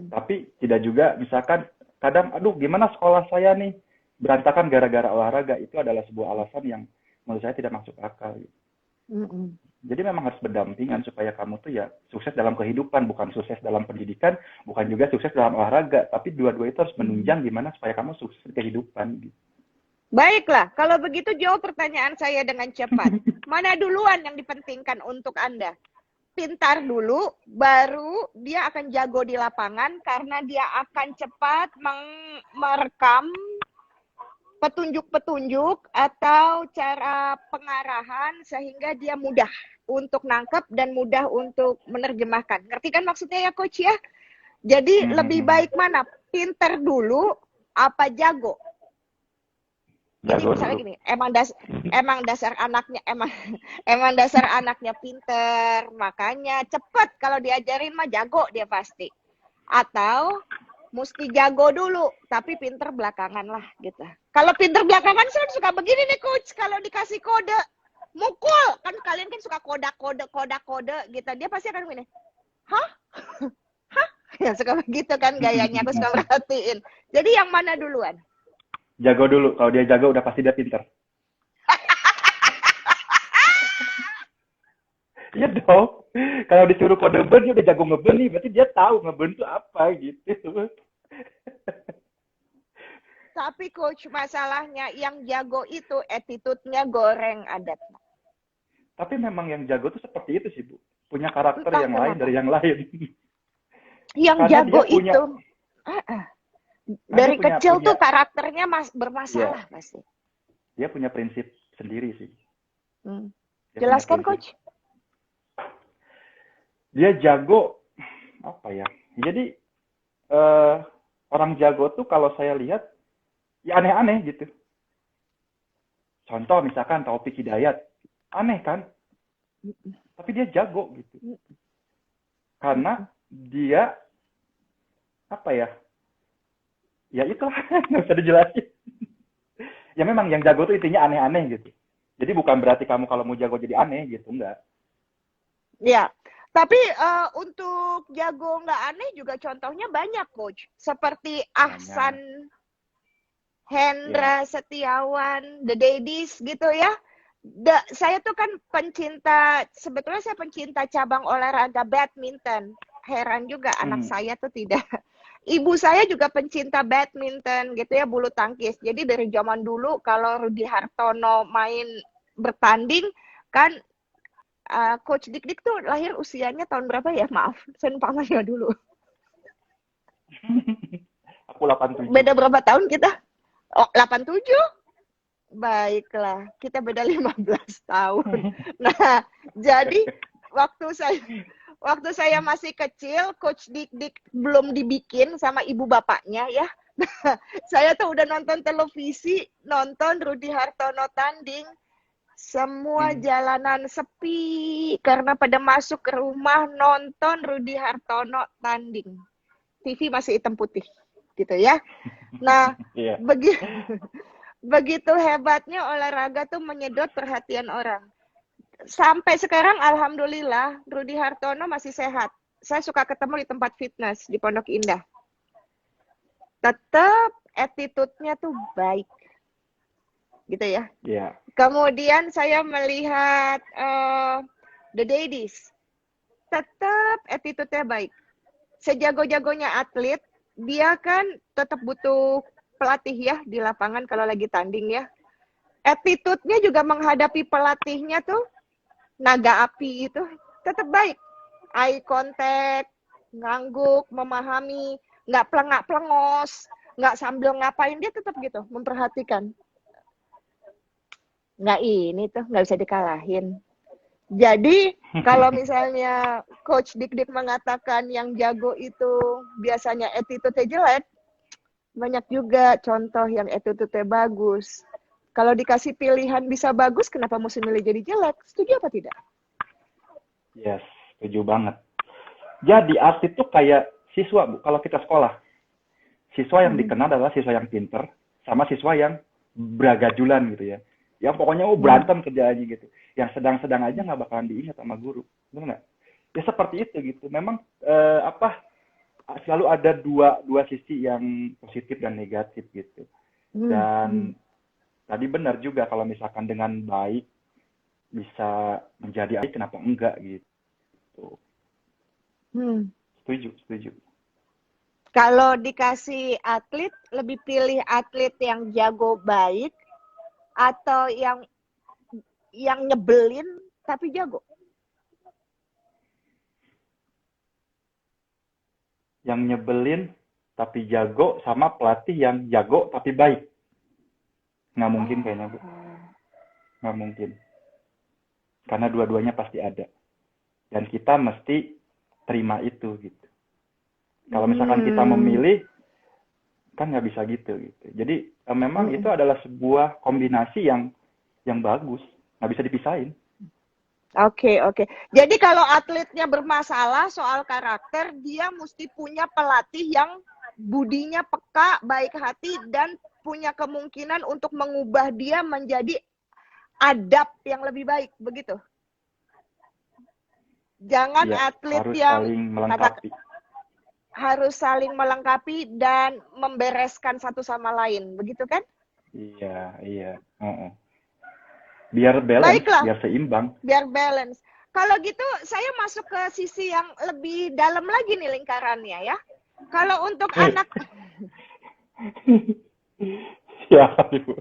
Speaker 2: Tapi tidak juga misalkan kadang aduh gimana sekolah saya nih berantakan gara-gara olahraga, itu adalah sebuah alasan yang menurut saya tidak masuk akal. Jadi memang harus berdampingan supaya kamu tuh ya sukses dalam kehidupan, bukan sukses dalam pendidikan, bukan juga sukses dalam olahraga, tapi dua-dua itu harus menunjang gimana supaya kamu sukses di kehidupan gitu.
Speaker 1: Baiklah, kalau begitu jawab pertanyaan saya dengan cepat. Mana duluan yang dipentingkan untuk Anda? Pintar dulu, baru dia akan jago di lapangan karena dia akan cepat merekam petunjuk-petunjuk atau cara pengarahan sehingga dia mudah untuk nangkep dan mudah untuk menerjemahkan. Ngerti kan maksudnya ya, Coach ya? Jadi lebih baik mana? Pintar dulu apa jago? Jadi
Speaker 2: Jago
Speaker 1: misalnya
Speaker 2: dulu.
Speaker 1: gini, emang dasar anaknya pinter, makanya cepet kalau diajarin mah jago dia pasti. Atau mesti jago dulu, tapi pinter belakangan lah gitu. Kalau pinter belakangan saya suka begini nih Coach, kalau dikasih kode mukul, kan kalian kan suka kode gitu. Dia pasti akan begini. Hah? Hah? Ya suka begitu kan gayanya, aku suka merhatiin. Jadi yang mana duluan?
Speaker 2: Jago dulu. Kalau dia jago udah pasti dia pintar. Iya dong. Kalau disuruh kode ben, dia udah jago ngeben nih. Berarti dia tahu ngeben itu apa gitu.
Speaker 1: Tapi Coach, masalahnya yang jago itu attitude-nya goreng adat.
Speaker 2: Tapi memang yang jago tuh seperti itu sih, Bu. Punya karakter
Speaker 1: Entah
Speaker 2: yang lain
Speaker 1: kenapa.
Speaker 2: dari yang lain.
Speaker 1: Yang
Speaker 2: Karena dia
Speaker 1: jago
Speaker 2: punya,
Speaker 1: itu ah, ah.
Speaker 2: karena dia
Speaker 1: Dari
Speaker 2: punya
Speaker 1: kecil
Speaker 2: punya
Speaker 1: tuh karakternya
Speaker 2: ya,
Speaker 1: bermasalah pasti.
Speaker 2: dia punya prinsip sendiri sih.
Speaker 1: Hmm.
Speaker 2: Dia punya
Speaker 1: Jelaskan
Speaker 2: prinsip.
Speaker 1: coach.
Speaker 2: Dia jago apa ya? Jadi eh, orang jago tuh kalau saya lihat ya aneh-aneh gitu. Contoh misalkan Taufik Hidayat, aneh kan? Tapi dia jago gitu. Karena dia apa ya? Ya itulah nggak bisa dijelasin. Ya memang yang jago tuh intinya aneh-aneh gitu. Jadi bukan berarti kamu kalau mau jago jadi aneh gitu, enggak.
Speaker 1: Ya, tapi untuk jago nggak aneh juga contohnya banyak coach. Seperti
Speaker 2: Banyak.
Speaker 1: Ahsan
Speaker 2: Ya.
Speaker 1: Hendra Setiawan, The Daddies gitu ya. Saya tuh kan sebetulnya saya pencinta cabang olahraga badminton. Heran juga anak
Speaker 2: Hmm.
Speaker 1: saya tuh tidak. Ibu saya juga pencinta badminton gitu ya, bulu tangkis. Jadi dari zaman dulu kalau Rudi Hartono main bertanding kan Coach Dik Dik tuh lahir usianya tahun berapa ya? Maaf, saya lupa namanya dulu.
Speaker 2: Aku 87.
Speaker 1: Beda berapa tahun kita? Oh, 87? Baiklah, kita beda 15 tahun. Nah, jadi waktu saya waktu saya masih kecil, Coach Dik Dik belum dibikin sama ibu bapaknya ya. Saya tuh udah nonton televisi, nonton Rudi Hartono tanding, semua
Speaker 2: Hmm.
Speaker 1: jalanan sepi karena pada masuk ke rumah nonton Rudi Hartono tanding. TV masih hitam putih, gitu ya. Nah,
Speaker 2: Iya.
Speaker 1: begitu hebatnya olahraga tuh menyedot perhatian orang. Sampai sekarang alhamdulillah Rudi Hartono masih sehat. Saya suka ketemu di tempat fitness di Pondok Indah. Tetap attitude-nya tuh baik, gitu ya.
Speaker 2: Iya.
Speaker 1: Kemudian saya melihat The Daddies, tetap attitude-nya baik. Sejago-jagonya atlet, dia kan tetap butuh pelatih ya di lapangan kalau lagi tanding ya. Attitude-nya juga menghadapi pelatihnya tuh naga api itu tetap baik. Eye contact, ngangguk, memahami, nggak pelengak-pelengos, nggak sambil ngapain, dia tetap gitu, memperhatikan. Nggak ini tuh, nggak bisa dikalahin. Jadi kalau misalnya Coach Dik Dik mengatakan yang jago itu biasanya attitude-nya jelek, banyak juga contoh yang attitude-nya bagus. Kalau dikasih pilihan bisa bagus, kenapa mesti milih jadi jelek? Setuju apa tidak?
Speaker 2: Yes, setuju banget. Jadi atlet tuh kayak siswa, Bu. Kalau kita sekolah, siswa yang dikenal adalah siswa yang pinter sama siswa yang beragajulan gitu ya. Yang pokoknya berantem kerjaannya gitu. Yang sedang-sedang aja nggak bakalan diingat sama guru. Benar nggak? Ya seperti itu gitu. Memang selalu ada dua sisi yang positif dan negatif gitu. Dan tadi benar juga kalau misalkan dengan baik bisa menjadi baik, kenapa enggak gitu. Setuju, setuju.
Speaker 1: Kalau dikasih atlet, lebih pilih atlet yang jago baik atau yang nyebelin tapi jago?
Speaker 2: Yang nyebelin tapi jago sama pelatih yang jago tapi baik. Nggak mungkin kayaknya, Bu. Nggak mungkin. Karena dua-duanya pasti ada. Dan kita mesti terima itu gitu. Kalau misalkan kita memilih, kan nggak bisa gitu. Jadi memang itu adalah sebuah kombinasi yang bagus. Nggak bisa dipisahin.
Speaker 1: Oke. Jadi kalau atletnya bermasalah soal karakter, dia mesti punya pelatih yang budinya peka, baik hati, dan punya kemungkinan untuk mengubah dia menjadi adab yang lebih baik, begitu? Jangan
Speaker 2: Ya,
Speaker 1: atlet
Speaker 2: harus
Speaker 1: yang
Speaker 2: saling melengkapi.
Speaker 1: harus saling melengkapi dan membereskan satu sama lain, begitu kan?
Speaker 2: Iya. Biar balance,
Speaker 1: Baiklah,
Speaker 2: biar seimbang.
Speaker 1: biar balance. Kalau gitu, saya masuk ke sisi yang lebih dalam lagi nih lingkarannya ya. Kalau untuk anak...
Speaker 2: Ya, Ibu.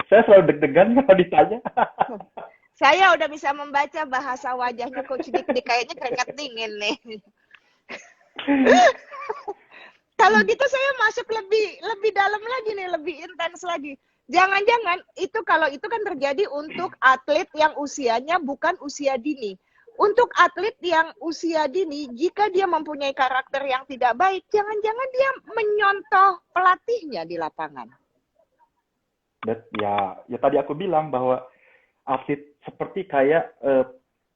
Speaker 2: Saya selalu deg-degan kalau ditanya.
Speaker 1: Saya udah bisa membaca bahasa wajahnya Coach Dik Dik, kayaknya keringat dingin nih. Kalau gitu saya masuk lebih dalam lagi nih, lebih intens lagi. Jangan-jangan itu kalau itu kan terjadi untuk atlet yang usianya bukan usia dini. Untuk atlet yang usia dini, jika dia mempunyai karakter yang tidak baik, jangan-jangan dia menyontoh pelatihnya di lapangan.
Speaker 2: Ya tadi aku bilang bahwa atlet seperti kayak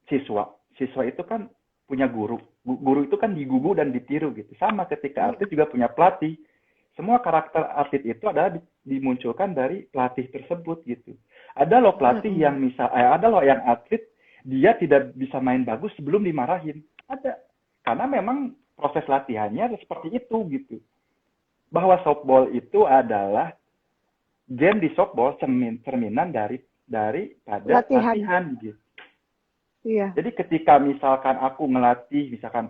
Speaker 2: siswa. Siswa itu kan punya guru. Guru itu kan digugu dan ditiru gitu. Sama ketika atlet juga punya pelatih. Semua karakter atlet itu adalah dimunculkan dari pelatih tersebut gitu. Ada loh pelatih yang ada loh yang atlet dia tidak bisa main bagus sebelum dimarahin. Ada. Karena memang proses latihannya seperti itu gitu. Bahwa softball itu adalah game di softball cerminan daripada latihan gitu.
Speaker 1: Iya.
Speaker 2: Jadi ketika misalkan aku ngelatih, misalkan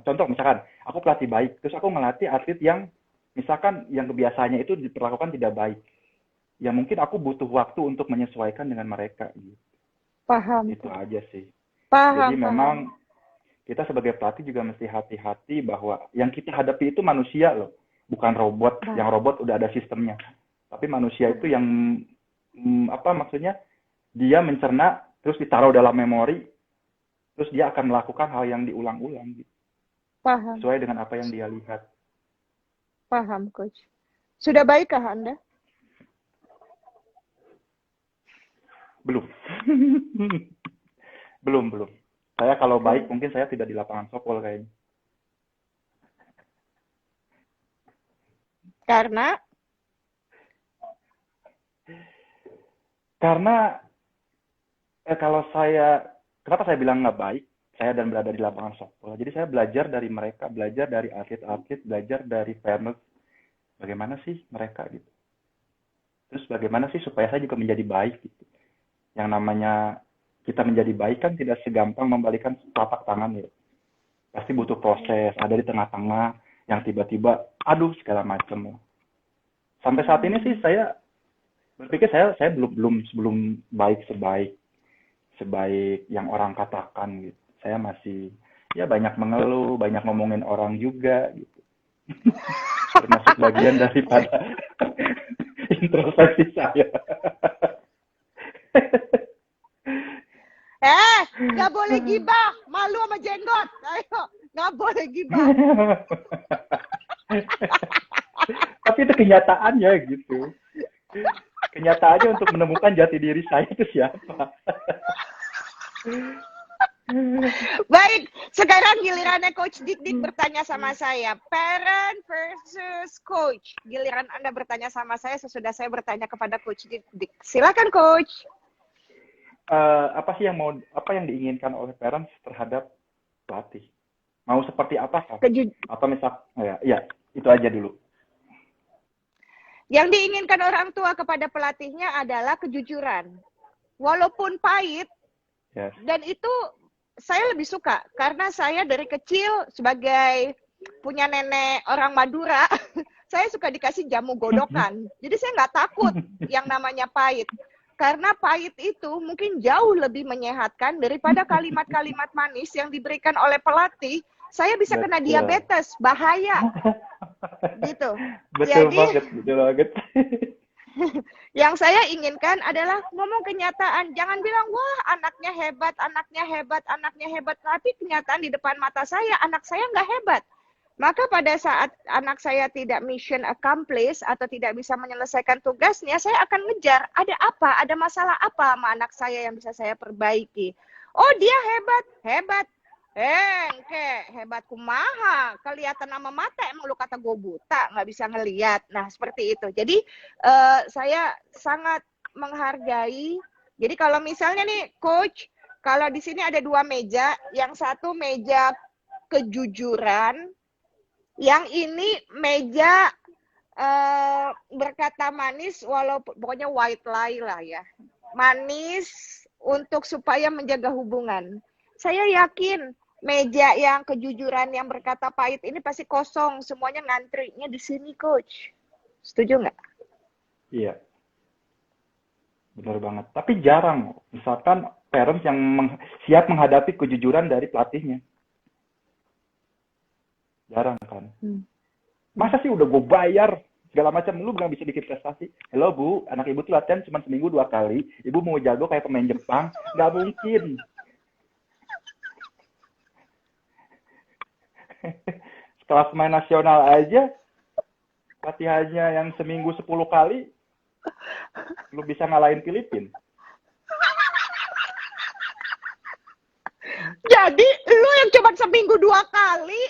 Speaker 2: aku pelatih baik, terus aku ngelatih atlet yang misalkan yang kebiasaannya itu diperlakukan tidak baik. Ya mungkin aku butuh waktu untuk menyesuaikan dengan mereka gitu.
Speaker 1: Paham.
Speaker 2: Itu aja sih.
Speaker 1: Paham.
Speaker 2: Jadi memang kita sebagai pelatih juga mesti hati-hati bahwa yang kita hadapi itu manusia loh, bukan robot. Yang robot udah ada sistemnya. Tapi manusia itu yang maksudnya dia mencerna terus ditaruh dalam memori, terus dia akan melakukan hal yang diulang-ulang gitu.
Speaker 1: Paham.
Speaker 2: Sesuai dengan apa yang dia lihat.
Speaker 1: Paham, Coach. Sudah baikkah Anda?
Speaker 2: Belum. belum. Saya kalau baik mungkin saya tidak di lapangan softball kayaknya. Karena kalau kenapa saya bilang nggak baik? Saya dan berada di lapangan softball. Jadi saya belajar dari mereka, belajar dari atlet-atlet, belajar dari fairness. Bagaimana sih mereka gitu. Terus bagaimana sih supaya saya juga menjadi baik gitu. Yang namanya kita menjadi baik kan tidak segampang membalikan telapak tangan ya. Pasti butuh proses, ada di tengah-tengah yang tiba-tiba aduh segala macam. Sampai saat ini sih saya berpikir saya belum baik sebaik yang orang katakan gitu. Saya masih ya banyak mengeluh, banyak ngomongin orang juga gitu. Termasuk bagian daripada introspeksi saya.
Speaker 1: Nggak boleh gibah, malu sama jenggot. Ayo, nggak boleh gibah.
Speaker 2: Tapi itu kenyataannya gitu. Kenyataannya untuk menemukan jati diri saya itu siapa.
Speaker 1: Baik, sekarang gilirannya Coach Dik bertanya sama saya. Parent versus Coach. Giliran Anda bertanya sama saya sesudah saya bertanya kepada Coach Dik. Silakan Coach.
Speaker 2: Apa yang diinginkan oleh parents terhadap pelatih? Mau seperti apa? Atau misal, ya itu aja dulu.
Speaker 1: Yang diinginkan orang tua kepada pelatihnya adalah kejujuran. Walaupun pahit, yes. Dan itu saya lebih suka karena saya dari kecil sebagai punya nenek orang Madura, saya suka dikasih jamu godokan. Jadi saya nggak takut yang namanya pahit. Karena pahit itu mungkin jauh lebih menyehatkan daripada kalimat-kalimat manis yang diberikan oleh pelatih. Saya bisa kena diabetes, bahaya. Gitu.
Speaker 2: Betul banget.
Speaker 1: Yang saya inginkan adalah ngomong kenyataan. Jangan bilang, wah anaknya hebat. Tapi kenyataan di depan mata saya, anak saya nggak hebat. Maka pada saat anak saya tidak mission accomplished atau tidak bisa menyelesaikan tugasnya, saya akan ngejar. Ada apa? Ada masalah apa sama anak saya yang bisa saya perbaiki? Oh dia hebat. Hebat kumaha. Kelihatan sama mata, emang lu kata gue buta, nggak bisa ngelihat. Nah seperti itu. Jadi saya sangat menghargai. Jadi kalau misalnya nih Coach, kalau di sini ada 2 meja, yang satu meja kejujuran, yang ini meja berkata manis, walaupun pokoknya white lie lah ya, manis untuk supaya menjaga hubungan. Saya yakin meja yang kejujuran yang berkata pahit ini pasti kosong, semuanya ngantrinya di sini Coach. Setuju nggak?
Speaker 2: Iya, benar banget. Tapi jarang, misalkan parents yang siap menghadapi kejujuran dari pelatihnya. Jarang. misalkan. Masa sih udah gue bayar segala macam, lu nggak bisa bikin prestasi? Halo bu, anak ibu tuh latihan cuma seminggu 2 kali, ibu mau jago kayak pemain Jepang? Nggak mungkin. Setelah pemain nasional aja, latihannya yang seminggu 10 kali, lu bisa ngalahin Filipina.
Speaker 1: Jadi lu yang cuma seminggu 2 kali,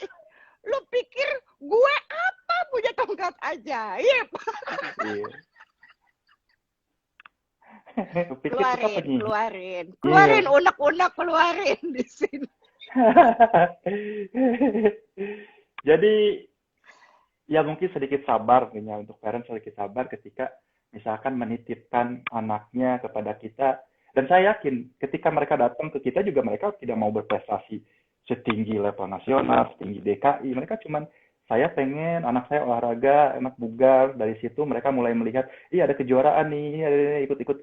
Speaker 1: lu pikir gue apa punya tongkat ajaib?
Speaker 2: Iya. Pikir kita penyihir.
Speaker 1: Keluarin unek-unek, keluarin di sini.
Speaker 2: Jadi ya mungkin sedikit sabar ya, untuk parents sedikit sabar ketika misalkan menitipkan anaknya kepada kita. Dan saya yakin ketika mereka datang ke kita juga mereka tidak mau berprestasi setinggi level nasional, setinggi DKI. Mereka cuman, saya pengen anak saya olahraga, enak bugar. Dari situ mereka mulai melihat, iya ada kejuaraan nih, ada ikut-ikut.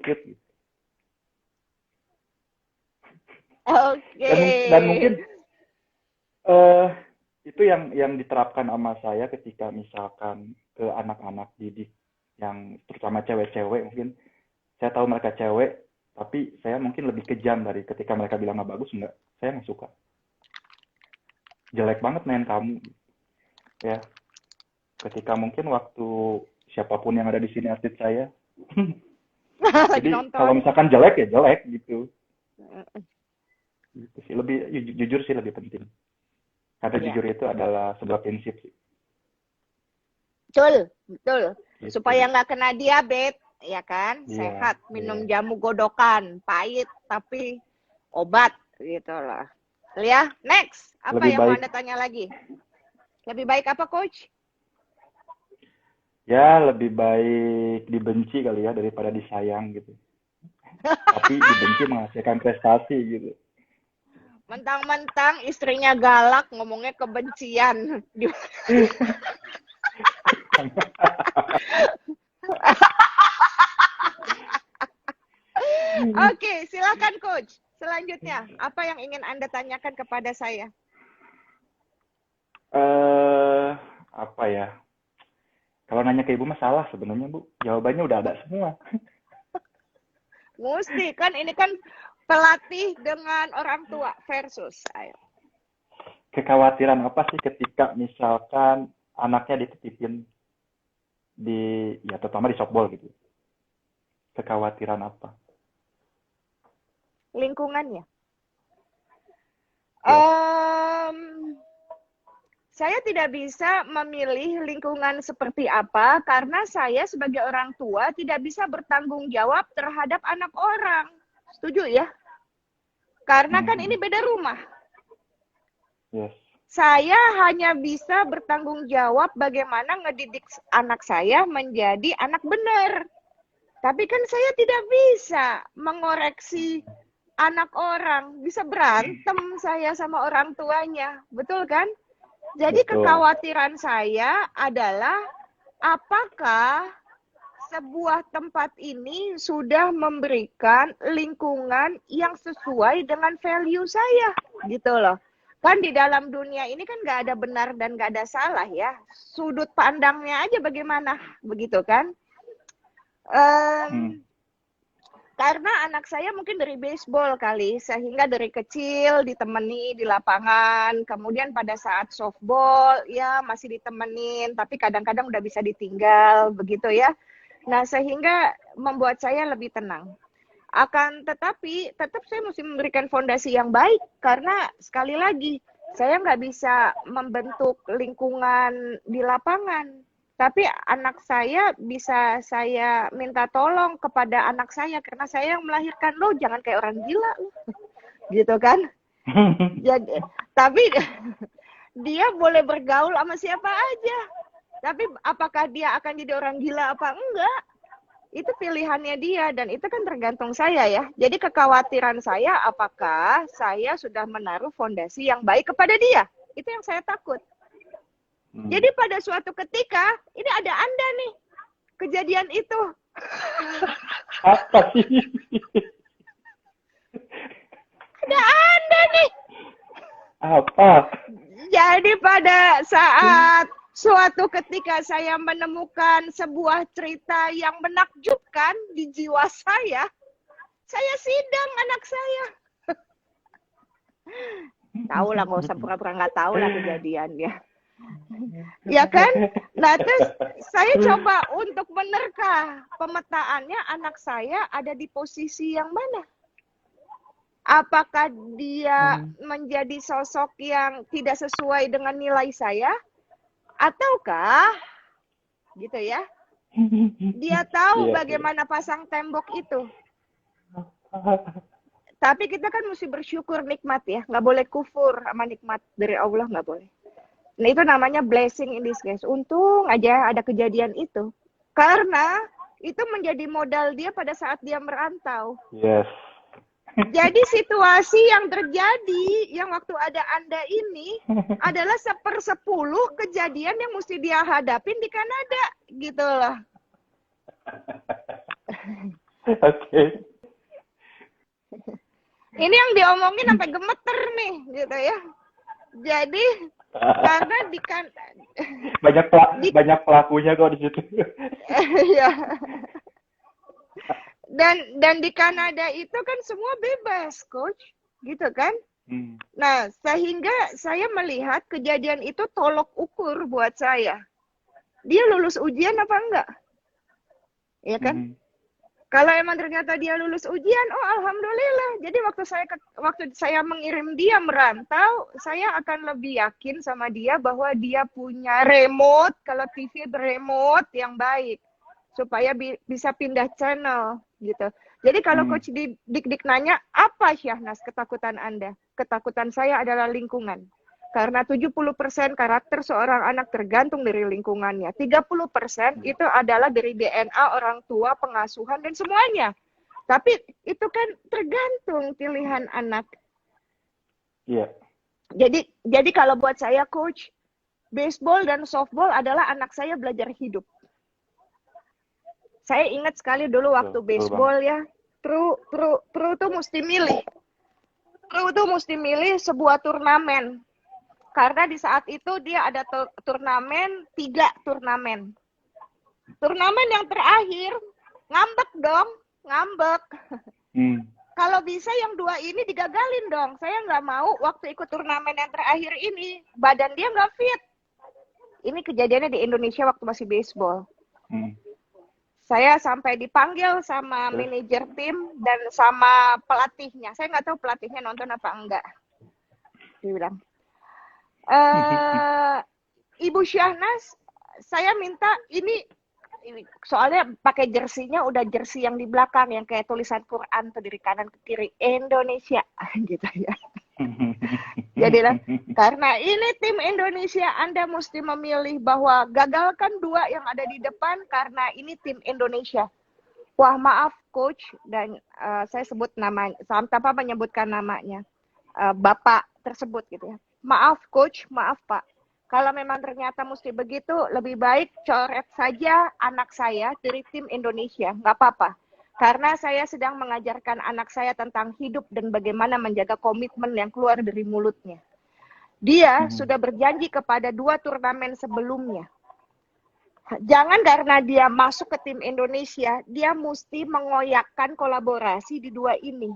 Speaker 1: Oke.
Speaker 2: Dan mungkin itu yang diterapkan sama saya ketika misalkan ke anak-anak didik yang terutama cewek-cewek. Mungkin saya tahu mereka cewek, tapi saya mungkin lebih kejam dari ketika mereka bilang nggak bagus, enggak, saya nggak suka. Jelek banget main kamu, ya. Ketika mungkin waktu siapapun yang ada di sini atlet saya, jadi kalau misalkan jelek ya jelek gitu. Gitu sih, lebih jujur sih lebih penting. Karena jujur itu adalah sebuah prinsip sih.
Speaker 1: Betul.
Speaker 2: Gitu.
Speaker 1: Supaya nggak kena diabetes. Ya kan, sehat, minum jamu godokan, pahit tapi obat gitu loh. Ya, next, apa lebih yang baik, mau Anda tanya lagi? Lebih baik apa, Coach?
Speaker 2: Ya, lebih baik dibenci kali ya daripada disayang gitu. Tapi dibenci menghasilkan prestasi gitu.
Speaker 1: Mentang-mentang istrinya galak, ngomongnya kebencian. Oke, silakan Coach. Selanjutnya, apa yang ingin Anda tanyakan kepada saya?
Speaker 2: Apa ya? Kalau nanya ke Ibu mah salah sebenarnya, Bu. Jawabannya udah ada semua.
Speaker 1: Mesti, kan ini kan pelatih dengan orang tua versus. Ayo.
Speaker 2: Kekhawatiran apa sih ketika misalkan anaknya dititipin di, ya terutama di softball gitu? Kekhawatiran apa?
Speaker 1: Lingkungannya. Saya tidak bisa memilih lingkungan seperti apa karena saya sebagai orang tua tidak bisa bertanggung jawab terhadap anak orang. Setuju ya? Karena kan ini beda rumah.
Speaker 2: Yes.
Speaker 1: Saya hanya bisa bertanggung jawab bagaimana ngedidik anak saya menjadi anak benar. Tapi kan saya tidak bisa mengoreksi anak orang. Bisa berantem saya sama orang tuanya. Betul kan? Jadi kekhawatiran saya adalah apakah sebuah tempat ini sudah memberikan lingkungan yang sesuai dengan value saya. Gitu loh. Kan di dalam dunia ini kan nggak ada benar dan nggak ada salah ya. Sudut pandangnya aja bagaimana. Begitu kan? Karena anak saya mungkin dari baseball kali, sehingga dari kecil ditemani di lapangan, kemudian pada saat softball ya masih ditemenin, tapi kadang-kadang udah bisa ditinggal, begitu ya. Nah, sehingga membuat saya lebih tenang. Akan tetapi, tetap saya mesti memberikan fondasi yang baik, karena sekali lagi, saya nggak bisa membentuk lingkungan di lapangan. Tapi anak saya bisa saya minta tolong kepada anak saya karena saya yang melahirkan lo, jangan kayak orang gila lo. Gitu kan? Jadi, tapi dia boleh bergaul sama siapa aja. Tapi apakah dia akan jadi orang gila apa enggak? Itu pilihannya dia dan itu kan tergantung saya ya. Jadi kekhawatiran saya apakah saya sudah menaruh fondasi yang baik kepada dia. Itu yang saya takut. Jadi pada suatu ketika, ini ada Anda nih, kejadian itu.
Speaker 2: Apa sih?
Speaker 1: Ada Anda nih.
Speaker 2: Apa?
Speaker 1: Jadi pada saat suatu ketika saya menemukan sebuah cerita yang menakjubkan di jiwa saya sidang anak saya. Tahu lah, nggak usah pura-pura nggak tahu lah kejadiannya. Ya kan? Nah, terus saya coba untuk menerka pemetaannya anak saya ada di posisi yang mana. Apakah dia menjadi sosok yang tidak sesuai dengan nilai saya? Ataukah, gitu ya, dia tahu bagaimana pasang tembok itu. Tapi kita kan mesti bersyukur nikmat ya. Nggak boleh kufur sama nikmat dari Allah, nggak boleh. Nah, itu namanya blessing in disguise. Untung aja ada kejadian itu. Karena itu menjadi modal dia pada saat dia merantau.
Speaker 2: Yes.
Speaker 1: Jadi situasi yang terjadi, yang waktu ada Anda ini, adalah 1/10 kejadian yang mesti dia hadapin di Kanada. Gitu loh.
Speaker 2: Oke.
Speaker 1: Ini yang diomongin sampai gemeter nih, gitu ya. Jadi, karena
Speaker 2: banyak pelakunya kok di situ.
Speaker 1: Ya. Dan di Kanada itu kan semua bebas, coach, gitu kan? Nah, sehingga saya melihat kejadian itu tolok ukur buat saya. Dia lulus ujian apa enggak? Ya kan? Kalau emang ternyata dia lulus ujian, oh alhamdulillah. Jadi waktu saya mengirim dia merantau, saya akan lebih yakin sama dia bahwa dia punya remote, kalau TV beremote yang baik, supaya bisa pindah channel gitu. Jadi kalau Coach Dik nanya, apa Syahnas ketakutan Anda? Ketakutan saya adalah lingkungan. Karena 70% karakter seorang anak tergantung dari lingkungannya. 30% itu adalah dari DNA orang tua, pengasuhan, dan semuanya. Tapi itu kan tergantung pilihan anak.
Speaker 2: Iya.
Speaker 1: Jadi kalau buat saya, Coach, baseball dan softball adalah anak saya belajar hidup. Saya ingat sekali dulu waktu baseball ya, Pro tuh mesti milih. Pro tuh mesti milih sebuah turnamen. Karena di saat itu dia ada turnamen, 3 turnamen. Turnamen yang terakhir, ngambek dong, ngambek. Kalau bisa yang 2 ini digagalin dong. Saya nggak mau waktu ikut turnamen yang terakhir ini, badan dia nggak fit. Ini kejadiannya di Indonesia waktu masih baseball. Saya sampai dipanggil sama manajer tim dan sama pelatihnya. Saya nggak tahu pelatihnya nonton apa enggak. Dia bilang, Ibu Syahnas, saya minta ini soalnya pakai jersinya udah jersey yang di belakang yang kayak tulisan Quran tuh dari kanan ke kiri Indonesia gitu ya. Jadilah karena ini tim Indonesia, Anda mesti memilih bahwa gagalkan 2 yang ada di depan karena ini tim Indonesia. Wah maaf coach, dan saya sebut namanya tanpa menyebutkan namanya, bapak tersebut gitu ya. Maaf coach, maaf pak. Kalau memang ternyata mesti begitu, lebih baik coret saja anak saya dari tim Indonesia. Nggak apa-apa. Karena saya sedang mengajarkan anak saya tentang hidup dan bagaimana menjaga komitmen yang keluar dari mulutnya. Dia sudah berjanji kepada 2 turnamen sebelumnya. Jangan karena dia masuk ke tim Indonesia, dia mesti mengoyakkan kolaborasi di 2 ini.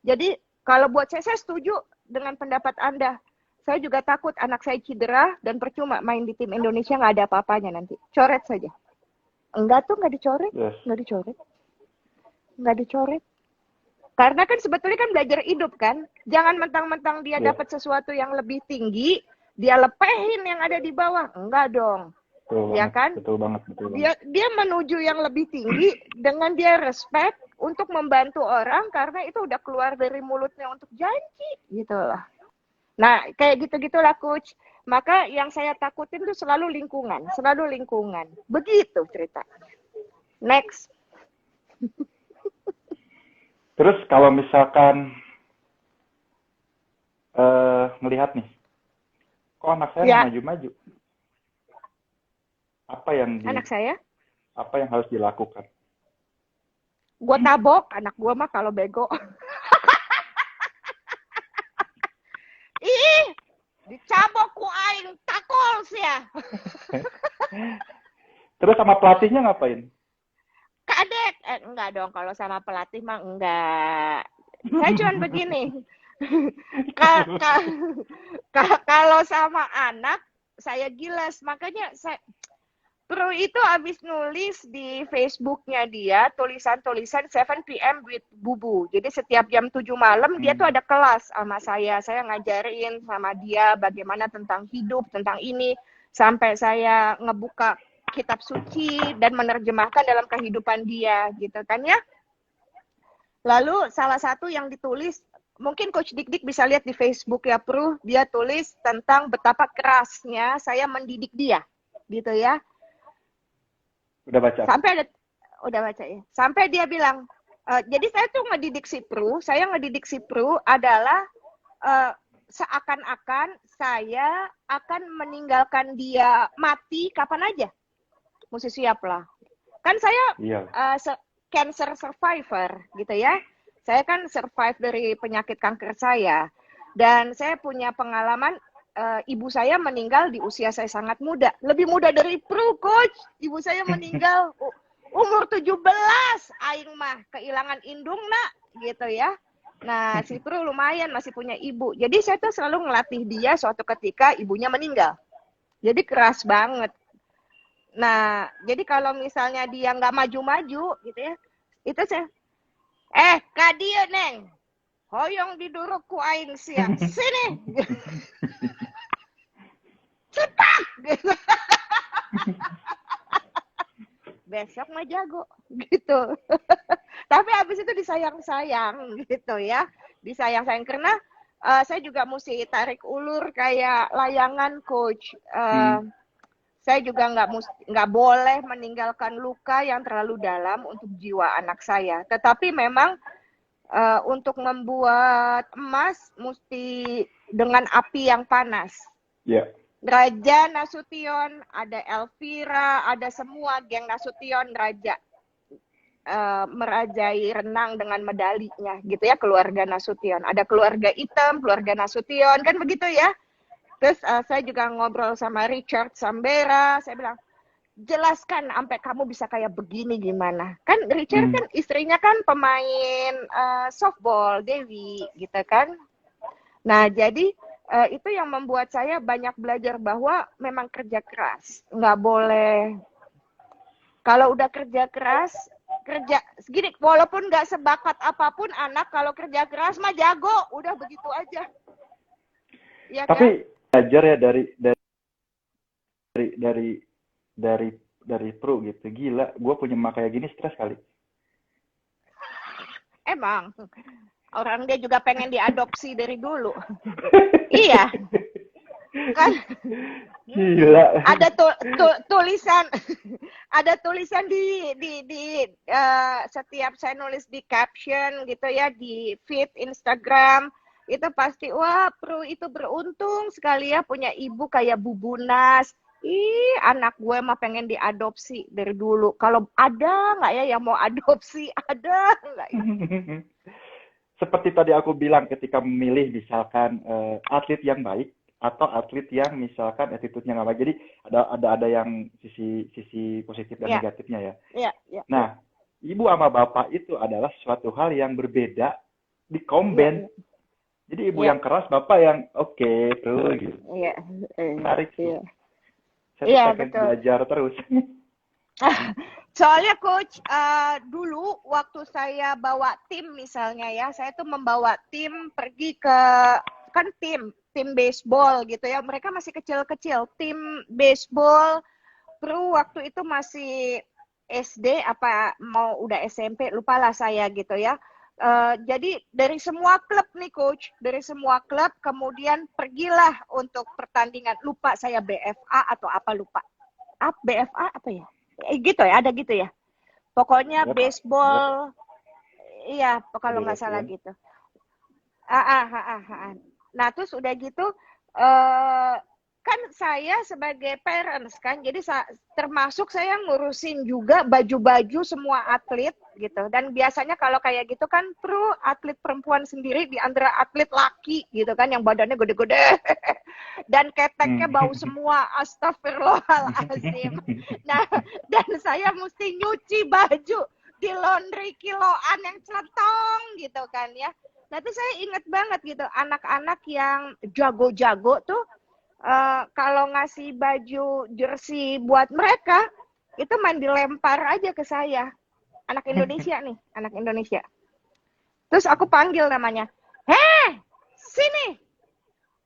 Speaker 1: Jadi kalau buat saya setuju dengan pendapat Anda. Saya juga takut anak saya cedera dan percuma main di tim Indonesia, nggak ada apa-apanya nanti. Coret saja. Enggak tuh, nggak dicoret.
Speaker 2: Yes.
Speaker 1: Nggak dicoret. Karena kan sebetulnya kan belajar hidup kan. Jangan mentang-mentang dia dapat sesuatu yang lebih tinggi, dia lepehin yang ada di bawah. Enggak dong.
Speaker 2: Betul
Speaker 1: ya
Speaker 2: banget,
Speaker 1: kan?
Speaker 2: Betul banget.
Speaker 1: Dia menuju yang lebih tinggi dengan dia respect untuk membantu orang karena itu udah keluar dari mulutnya untuk janji gitu lah. Nah, kayak gitu-gitulah coach. Maka yang saya takutin tuh selalu lingkungan. Begitu ceritanya. Next.
Speaker 2: Terus kalau misalkan melihat nih, kok anak saya maju-maju?
Speaker 1: Anak saya?
Speaker 2: Apa yang harus dilakukan?
Speaker 1: Gue tabok, anak gue mah kalau bego. Dicabok Iya.
Speaker 2: Terus sama pelatihnya ngapain?
Speaker 1: Kadek, enggak dong kalau sama pelatih mah enggak. Saya cuman begini. Ka- ka- Kalau sama anak saya gilas, makanya saya Pro itu abis nulis di Facebooknya dia tulisan-tulisan 7 PM with Bubu. Jadi setiap jam 7 malam dia tuh
Speaker 2: Hmm.
Speaker 1: ada kelas sama saya. Saya ngajarin sama dia bagaimana tentang hidup, tentang ini. Sampai saya ngebuka kitab suci dan menerjemahkan dalam kehidupan dia gitu kan ya. Lalu salah satu yang ditulis, mungkin Coach Dik Dik bisa lihat di Facebook ya Pro, dia tulis tentang betapa kerasnya saya mendidik dia gitu ya.
Speaker 2: Udah baca?
Speaker 1: Sampai ada, udah baca ya, sampai dia bilang, jadi saya tuh ngedidik si Pru adalah seakan-akan saya akan meninggalkan dia mati kapan aja, mesti siap lah. Kan saya
Speaker 2: Iya.
Speaker 1: cancer survivor gitu ya, saya kan survive dari penyakit kanker saya, dan saya punya pengalaman. Ibu saya meninggal di usia saya sangat muda. Lebih muda dari Pru, Coach. Ibu saya meninggal umur 17. Aing mah kehilangan indung, nak. Gitu ya. Nah, si Pru lumayan masih punya ibu. Jadi saya tuh selalu ngelatih dia suatu ketika ibunya meninggal. Jadi keras banget. Nah, jadi kalau misalnya dia nggak maju-maju gitu ya, itu saya, Kak dia, Neng. Hoyong diduruk ku aing siang. Sini. Cepat gitu. Besok mah jago gitu. Tapi habis itu disayang-sayang gitu ya, disayang-sayang karena saya juga mesti tarik ulur kayak layangan Coach. Saya juga nggak boleh meninggalkan luka yang terlalu dalam untuk jiwa anak saya. Tetapi memang untuk membuat emas mesti dengan api yang panas.
Speaker 2: Iya.
Speaker 1: Raja Nasution, ada Elvira, ada semua geng Nasution, Raja merajai renang dengan medalinya gitu ya, keluarga Nasution. Ada keluarga hitam, keluarga Nasution, kan begitu ya. Terus saya juga ngobrol sama Richard Sambera, saya bilang, jelaskan sampai kamu bisa kayak begini gimana. Kan Richard kan istrinya kan pemain softball, Dewi gitu kan. Nah, jadi itu yang membuat saya banyak belajar bahwa memang kerja keras. Nggak boleh, kalau udah kerja keras, kerja segini, walaupun nggak sebakat apapun anak, kalau kerja keras mah jago, udah begitu aja. Ya
Speaker 2: Tapi
Speaker 1: kan?
Speaker 2: belajar ya dari Pro gitu. Gila, gue punya emak kayak gini stres kali.
Speaker 1: Emang orang dia juga pengen diadopsi dari dulu. Iya. Kan
Speaker 2: Gila.
Speaker 1: ada tulisan ada tulisan di setiap saya nulis di caption gitu ya, di feed Instagram itu pasti, wah Pru itu beruntung sekali ya punya ibu kayak Bubunas. Ih, anak gue mah pengen diadopsi dari dulu. Kalau ada nggak ya yang mau adopsi? Ada nggak ya?
Speaker 2: Seperti tadi aku bilang ketika memilih misalkan atlet yang baik atau atlet yang misalkan attitude-nya nggak baik. Jadi ada yang sisi positif dan
Speaker 1: Ya,
Speaker 2: negatifnya ya.
Speaker 1: ya, ya,
Speaker 2: Nah, ibu sama bapak itu adalah suatu hal yang berbeda di
Speaker 1: ya,
Speaker 2: combine. Jadi ibu
Speaker 1: ya,
Speaker 2: yang keras, bapak yang oke, tuh gitu.
Speaker 1: ya,
Speaker 2: Menarik sih.
Speaker 1: ya.
Speaker 2: Saya tuh
Speaker 1: Iya,
Speaker 2: pengen
Speaker 1: betul.
Speaker 2: belajar terus.
Speaker 1: Soalnya Coach, dulu waktu saya bawa tim misalnya ya, saya tuh membawa tim pergi ke, kan tim baseball gitu ya, mereka masih kecil-kecil, tim baseball. Pru waktu itu masih SD apa mau udah SMP, lupalah saya gitu ya. Jadi dari semua klub nih Coach, dari semua klub kemudian pergilah untuk pertandingan, lupa saya BFA atau apa, lupa. BFA apa ya? Gitu ya, ada gitu ya. Pokoknya
Speaker 2: Ya, Pak.
Speaker 1: baseball, iya kalau nggak salah
Speaker 2: Federation.
Speaker 1: gitu. Nah terus udah gitu, eh, kan saya sebagai parents kan, jadi termasuk saya ngurusin juga baju-baju semua atlet gitu. Dan biasanya kalau kayak gitu kan Pru atlet perempuan sendiri di antara atlet laki gitu kan, yang badannya gede-gede. Dan keteknya bau semua, astagfirullahalazim. Nah, dan saya mesti nyuci baju di laundry kiloan yang celetong gitu kan ya. Nah itu saya inget banget gitu, anak-anak yang jago-jago tuh kalau ngasih baju jersey buat mereka, itu main dilempar aja ke saya. Anak Indonesia nih, anak Indonesia. Terus aku panggil namanya, heh, sini,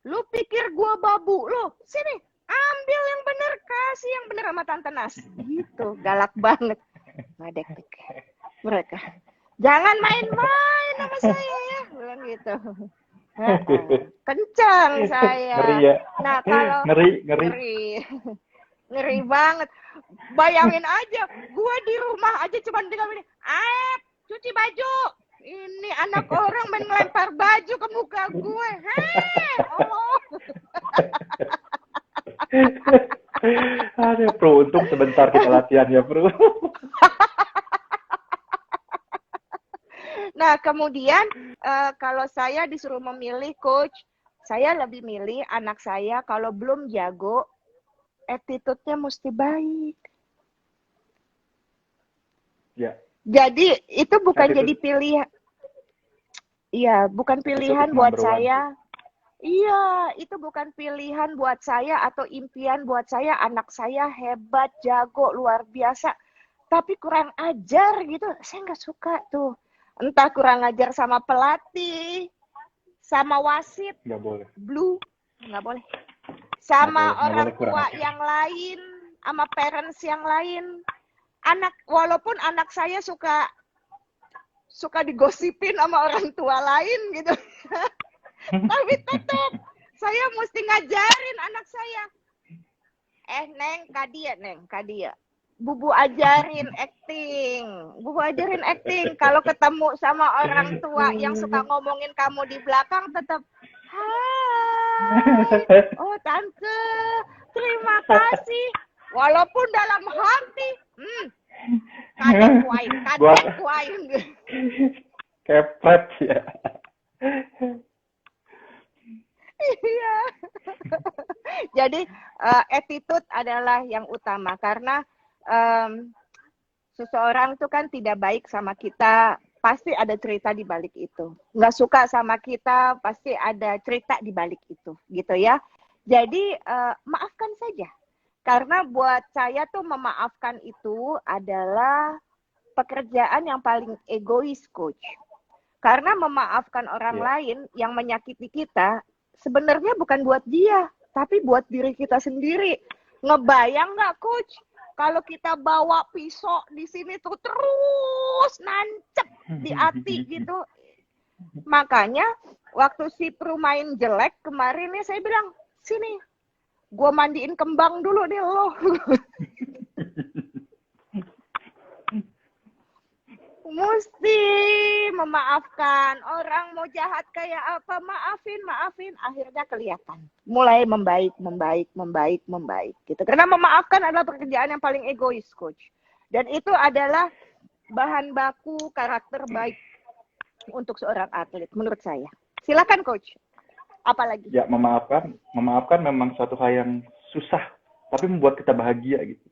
Speaker 1: lu pikir gua babu lu, sini, ambil yang bener, kasih yang bener sama Tante Nas. Gitu, galak banget. Ngadek mereka. Jangan main-main sama saya ya, bilang gitu. Kencang saya.
Speaker 2: Ngeri ya.
Speaker 1: Nah kalau ngeri banget. Bayangin aja, gue di rumah aja cuma tinggal ini, cuci baju. Ini anak orang main ngelempar baju ke muka gue. Hei, Allah.
Speaker 2: Aduh, Bro, untung sebentar kita latihan ya, Bro.
Speaker 1: Nah, kemudian kalau saya disuruh memilih coach, saya lebih milih anak saya kalau belum jago, attitude-nya mesti baik.
Speaker 2: Ya.
Speaker 1: Jadi itu bukan
Speaker 2: Attitude.
Speaker 1: jadi pilihan. Iya, bukan pilihan buat saya. Iya, itu bukan pilihan buat saya atau impian buat saya. Anak saya hebat, jago, luar biasa. Tapi kurang ajar gitu. Saya nggak suka tuh. Entah kurang ajar sama pelatih, sama wasit,
Speaker 2: nggak boleh.
Speaker 1: Blue, nggak boleh. Sama
Speaker 2: nggak
Speaker 1: orang
Speaker 2: boleh
Speaker 1: tua yang lain, sama parents yang lain. Walaupun anak saya suka digosipin sama orang tua lain gitu. Tapi tetap saya mesti ngajarin anak saya. Neng, Kadia. Bubu ajarin acting. Kalau ketemu sama orang tua yang suka ngomongin kamu di belakang, tetap hai. Oh tante, terima kasih. Walaupun dalam hati, kadek kuain.
Speaker 2: Kepret ya.
Speaker 1: Iya. Jadi attitude adalah yang utama karena seseorang itu kan tidak baik sama kita, pasti ada cerita di balik itu. Nggak suka sama kita, pasti ada cerita di balik itu, gitu ya. Jadi maafkan saja. Karena buat saya tuh memaafkan itu adalah pekerjaan yang paling egois, coach. Karena memaafkan orang lain yang menyakiti kita, sebenarnya bukan buat dia, tapi buat diri kita sendiri. Ngebayang nggak, coach? Kalau kita bawa pisau di sini tuh terus nancep di hati gitu. Makanya waktu si Pru main jelek kemarin nih saya bilang, sini, gue mandiin kembang dulu deh lo. Mesti memaafkan. Orang mau jahat kayak apa, maafin. Akhirnya kelihatan. Mulai membaik. Gitu. Karena memaafkan adalah pekerjaan yang paling egois, coach. Dan itu adalah bahan baku karakter baik untuk seorang atlet, menurut saya. Silakan, coach. Apalagi?
Speaker 2: Ya, memaafkan memang suatu hal yang susah, tapi membuat kita bahagia gitu.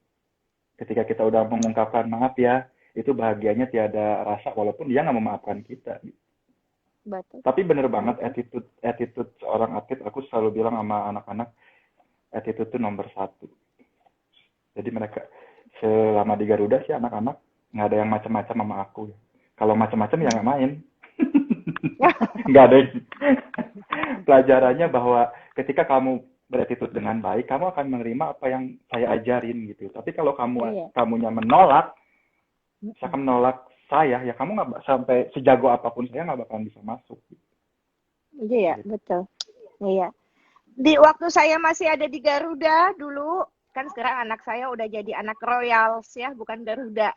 Speaker 2: Ketika kita udah mengungkapkan maaf ya, itu bahagianya tiada rasa walaupun dia nggak memaafkan kita.
Speaker 1: Betul.
Speaker 2: Tapi bener banget attitude seorang atlet, aku selalu bilang sama anak-anak, attitude itu nomor 1. Jadi mereka selama di Garuda sih anak-anak nggak ada yang macam-macam sama aku. Kalau macam-macam ya nggak main. Nggak ada. Pelajarannya bahwa ketika kamu berattitude dengan baik, kamu akan menerima apa yang saya ajarin gitu. Tapi kalau kamunya menolak, misalkan menolak saya, ya kamu nggak sampai sejago apapun saya nggak bakalan bisa masuk.
Speaker 1: Iya, betul. Iya. Di waktu saya masih ada di Garuda dulu, kan sekarang anak saya udah jadi anak Royals ya, bukan Garuda.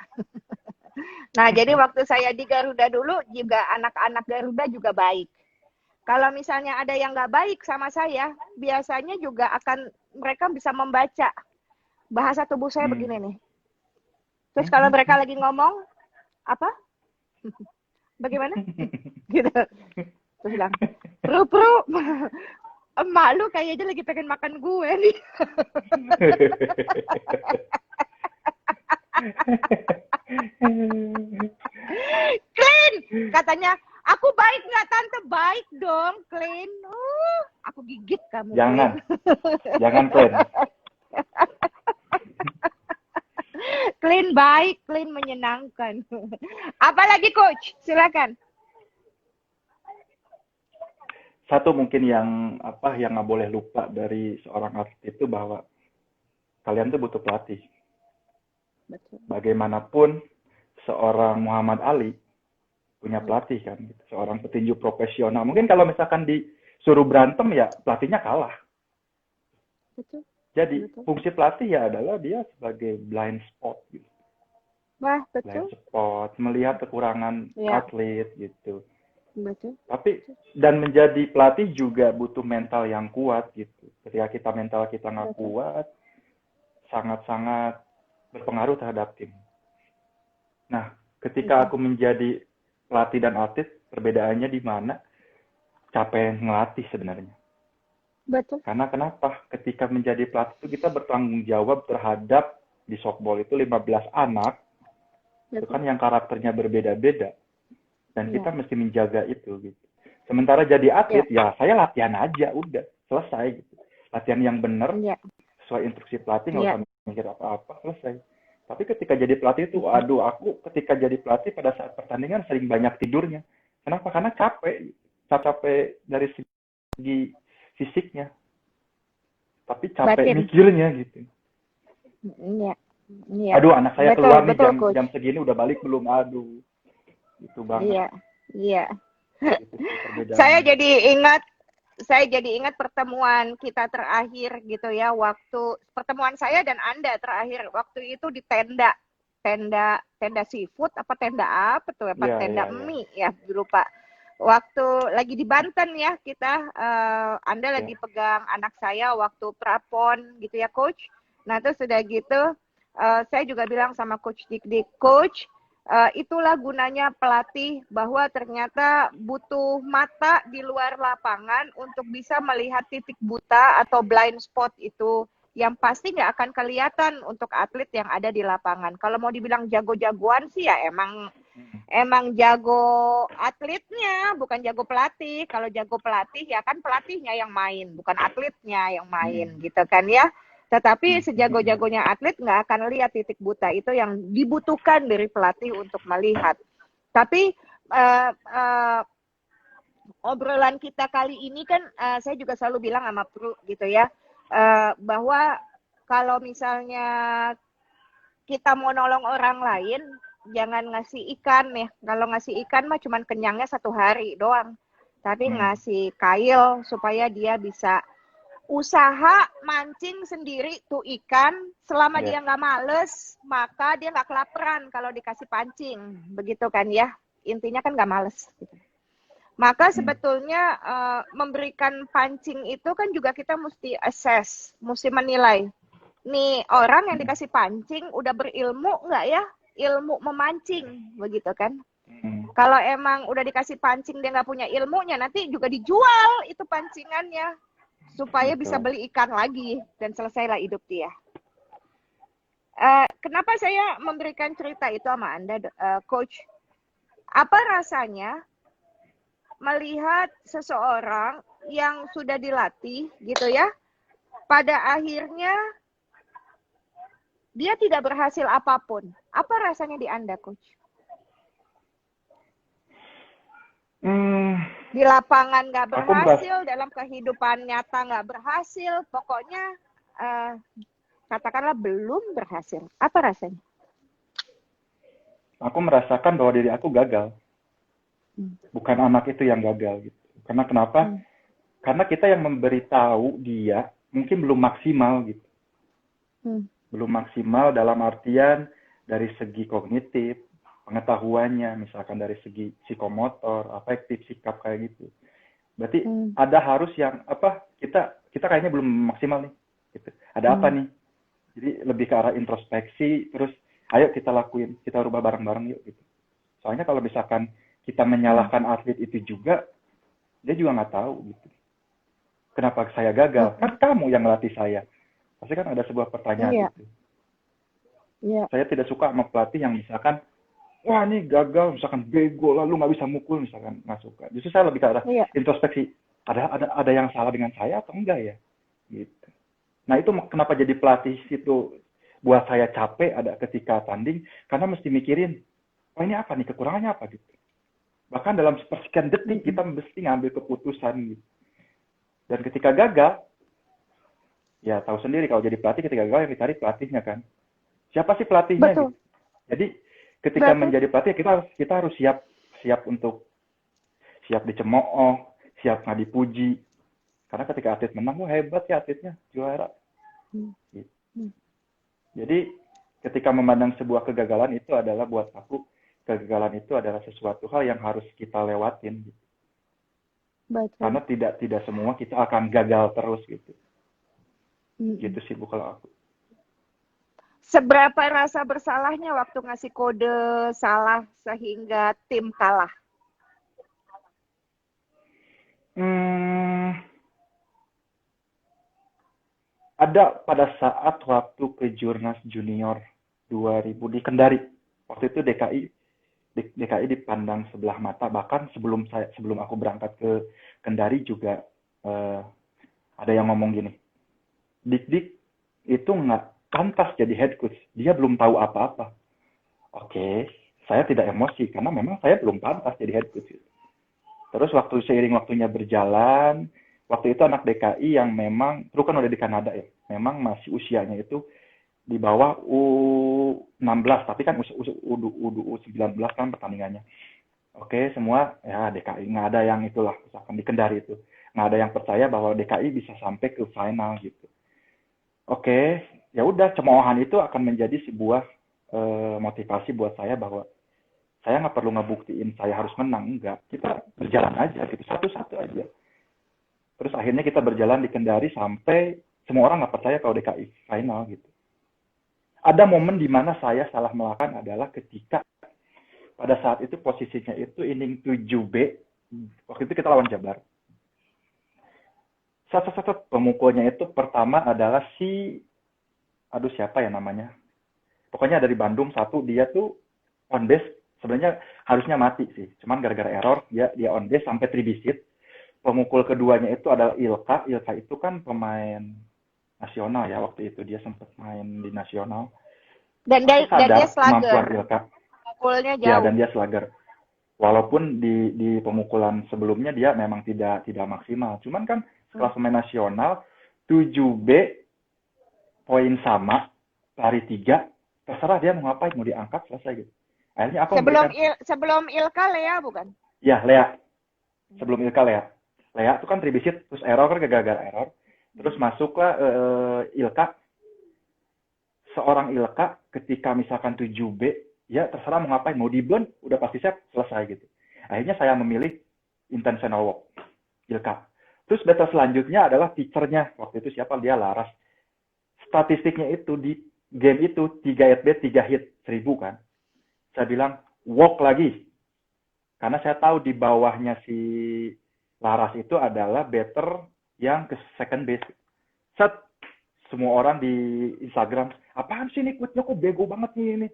Speaker 1: Nah, jadi waktu saya di Garuda dulu juga anak-anak Garuda juga baik. Kalau misalnya ada yang nggak baik sama saya, biasanya juga mereka bisa membaca bahasa tubuh saya begini nih. Terus kalau mereka lagi ngomong, apa? Bagaimana? Gitu. Terus bilang, Pru, emak lu kayaknya lagi pengen makan gue nih. Clean, katanya, aku baik nggak tante? Baik dong, Clean. Aku gigit kamu, Clean.
Speaker 2: Jangan Clean.
Speaker 1: Clean baik, Clean menyenangkan. Apalagi coach, silakan.
Speaker 2: Satu mungkin yang nggak boleh lupa dari seorang atlet itu bahwa kalian tuh butuh pelatih.
Speaker 1: Betul.
Speaker 2: Bagaimanapun seorang Muhammad Ali punya pelatih kan, seorang petinju profesional. Mungkin kalau misalkan disuruh berantem ya pelatihnya kalah.
Speaker 1: Betul.
Speaker 2: Jadi
Speaker 1: Betul.
Speaker 2: fungsi pelatih ya adalah dia sebagai blind spot gitu.
Speaker 1: Wah, betul.
Speaker 2: Blind spot, melihat kekurangan atlet gitu.
Speaker 1: Betul.
Speaker 2: Tapi dan menjadi pelatih juga butuh mental yang kuat gitu. Ketika mental kita nggak kuat, sangat-sangat berpengaruh terhadap tim. Nah, ketika aku menjadi pelatih dan atlet, perbedaannya di mana? Capek ngelatih sebenarnya.
Speaker 1: Betul.
Speaker 2: Karena kenapa? Ketika menjadi pelatih itu kita bertanggung jawab terhadap di softball itu 15 anak. Betul. Itu kan yang karakternya berbeda-beda. Dan kita mesti menjaga itu gitu. Sementara jadi atlet ya saya latihan aja udah selesai gitu. Latihan yang benar sesuai instruksi pelatih, nggak usah mikir apa-apa, selesai. Tapi ketika jadi pelatih itu, aku ketika jadi pelatih pada saat pertandingan sering banyak tidurnya. Kenapa? Karena capek dari segi fisiknya, tapi capek mikirnya gitu.
Speaker 1: Iya.
Speaker 2: Aduh, anak saya keluar nih jam segini udah balik belum? Aduh. Itu banget.
Speaker 1: Iya.
Speaker 2: Gitu,
Speaker 1: saya jadi ingat pertemuan kita terakhir gitu ya, waktu pertemuan saya dan Anda terakhir waktu itu di tenda seafood apa tenda apa tuh tenda mie ya lupa. Waktu lagi di Banten ya kita, Anda lagi pegang anak saya waktu prapon gitu ya coach. Nah terus sudah gitu saya juga bilang sama coach Dik, coach, itulah gunanya pelatih, bahwa ternyata butuh mata di luar lapangan untuk bisa melihat titik buta atau blind spot itu yang pasti nggak akan kelihatan untuk atlet yang ada di lapangan. Kalau mau dibilang jago-jagoan sih ya emang jago atletnya, bukan jago pelatih. Kalau jago pelatih ya kan pelatihnya yang main, bukan atletnya yang main gitu kan ya. Tetapi sejago-jagonya atlet nggak akan lihat titik buta itu yang dibutuhkan dari pelatih untuk melihat. Tapi obrolan kita kali ini kan saya juga selalu bilang sama Pru gitu ya, bahwa kalau misalnya kita mau nolong orang lain, jangan ngasih ikan ya. Kalau ngasih ikan mah cuman kenyangnya 1 hari doang. Tapi ngasih kail supaya dia bisa usaha mancing sendiri tuh ikan, selama dia nggak males, maka dia nggak kelaparan kalau dikasih pancing, begitu kan ya, intinya kan nggak males. Gitu. Maka sebetulnya memberikan pancing itu kan juga kita mesti assess, mesti menilai. Nih orang yang dikasih pancing udah berilmu nggak ya, ilmu memancing, begitu kan? Kalau emang udah dikasih pancing dia nggak punya ilmunya, nanti juga dijual itu pancingannya. Supaya bisa beli ikan lagi dan selesailah hidup dia. Kenapa saya memberikan cerita itu sama Anda, Coach? Apa rasanya melihat seseorang yang sudah dilatih, gitu ya, pada akhirnya dia tidak berhasil apapun? Apa rasanya di Anda, Coach? Di lapangan nggak berhasil, dalam kehidupan nyata nggak berhasil, pokoknya katakanlah belum berhasil. Apa rasanya?
Speaker 2: Aku merasakan bahwa diri aku gagal. Bukan anak itu yang gagal gitu. Karena kenapa? Karena kita yang memberitahu dia mungkin belum maksimal gitu. Belum maksimal dalam artian dari segi kognitif, pengetahuannya, misalkan dari segi psikomotor, afektif, sikap kayak gitu. Berarti ada harus yang kita kayaknya belum maksimal nih. Gitu. Ada apa nih? Jadi lebih ke arah introspeksi, terus ayo kita lakuin, kita rubah bareng-bareng yuk gitu. Soalnya kalau misalkan kita menyalahkan atlet itu juga, dia juga nggak tahu gitu. kenapa saya gagal? Kan kamu yang ngelatih saya. Pasti kan ada sebuah pertanyaan
Speaker 1: Iya,
Speaker 2: itu.
Speaker 1: iya.
Speaker 2: Saya tidak suka sama pelatih yang misalkan, wah ini gagal, misalkan bego lah, lu nggak bisa mukul, misalkan nggak suka. Justru saya lebih ke arah
Speaker 1: Iya.
Speaker 2: introspeksi. Ada yang salah dengan saya atau enggak ya? Gitu. Nah itu kenapa jadi pelatih itu buat saya capek ada ketika tanding, karena mesti mikirin, oh ini apa nih, kekurangannya apa gitu. Bahkan dalam sepersekian detik kita mesti ngambil keputusan gitu. Dan ketika gagal, ya tahu sendiri kalau jadi pelatih ketika gagal yang dicari pelatihnya kan. Siapa sih pelatihnya
Speaker 1: Betul.
Speaker 2: gitu. Jadi ketika
Speaker 1: Betul.
Speaker 2: menjadi pelatih kita harus siap untuk siap dicemooh, siap nggak dipuji. Karena ketika atlet menang, wah hebat ya atletnya, juara. Gitu. Jadi ketika memandang sebuah kegagalan itu adalah buat aku, kegagalan itu adalah sesuatu hal yang harus kita lewatin. Gitu.
Speaker 1: Betul.
Speaker 2: Karena tidak semua kita akan gagal terus gitu. Gitu sih Bu kalau aku.
Speaker 1: Seberapa rasa bersalahnya waktu ngasih kode salah sehingga tim kalah?
Speaker 2: Ada pada saat waktu Kejurnas Junior 2000 di Kendari. Waktu itu DKI dipandang sebelah mata. Bahkan sebelum aku berangkat ke Kendari juga ada yang ngomong gini, Dik itu nggak pantas jadi head coach. Dia belum tahu apa-apa. Oke, saya tidak emosi karena memang saya belum pantas jadi head coach. Terus waktu seiring waktunya berjalan, waktu itu anak DKI yang memang, terus kan udah di Kanada ya, memang masih usianya itu di bawah U16, tapi kan U19 kan pertandingannya. Oke, semua ya DKI, nggak ada yang itulah, misalkan di Kendari itu. Nggak ada yang percaya bahwa DKI bisa sampai ke final gitu. Oke, ya udah cemoohan itu akan menjadi sebuah motivasi buat saya bahwa saya nggak perlu ngebuktiin saya harus menang, enggak. Kita berjalan aja gitu, satu-satu aja. Terus akhirnya kita berjalan di Kendari sampai semua orang nggak percaya kalau DKI final gitu. Ada momen di mana saya salah melakukan adalah ketika pada saat itu posisinya itu inning 7B, waktu itu kita lawan Jabar. Satu pemukulnya itu pertama adalah aduh siapa ya namanya. Pokoknya dari Bandung satu, dia tuh on base, sebenarnya harusnya mati sih. Cuman gara-gara error, dia on base sampai 3 visit. Pemukul keduanya itu adalah Ilka. Ilka itu kan pemain nasional ya waktu itu. Dia sempat main di nasional.
Speaker 1: Dan dia slugger.
Speaker 2: Kemampuan Ilka.
Speaker 1: Pukulnya jauh.
Speaker 2: Ya, dan dia slugger. Walaupun di pemukulan sebelumnya dia memang tidak maksimal. Cuman kan setelah pemain nasional, 7B, poin sama, lari 3, terserah dia mau ngapain, mau diangkat, selesai gitu. Akhirnya aku
Speaker 1: sebelum Ilka Lea bukan?
Speaker 2: Ya, Lea. Sebelum Ilka Lea itu kan tribisit, terus error kan gara-gara error. Terus masuklah Ilka. Seorang Ilka ketika misalkan 7B, ya terserah mau ngapain, mau di-burn, udah pasti siap, selesai gitu. Akhirnya saya memilih intentional walk, Ilka. Terus battle selanjutnya adalah pitchernya. Waktu itu siapa? Dia Laras. Statistiknya itu di game itu 3 at bat, 3 hit, 1000 kan. Saya bilang, walk lagi. Karena saya tahu di bawahnya si Laras itu adalah batter yang ke second base. Set, semua orang di Instagram, apaan sih ini coachnya kok bego banget nih ini.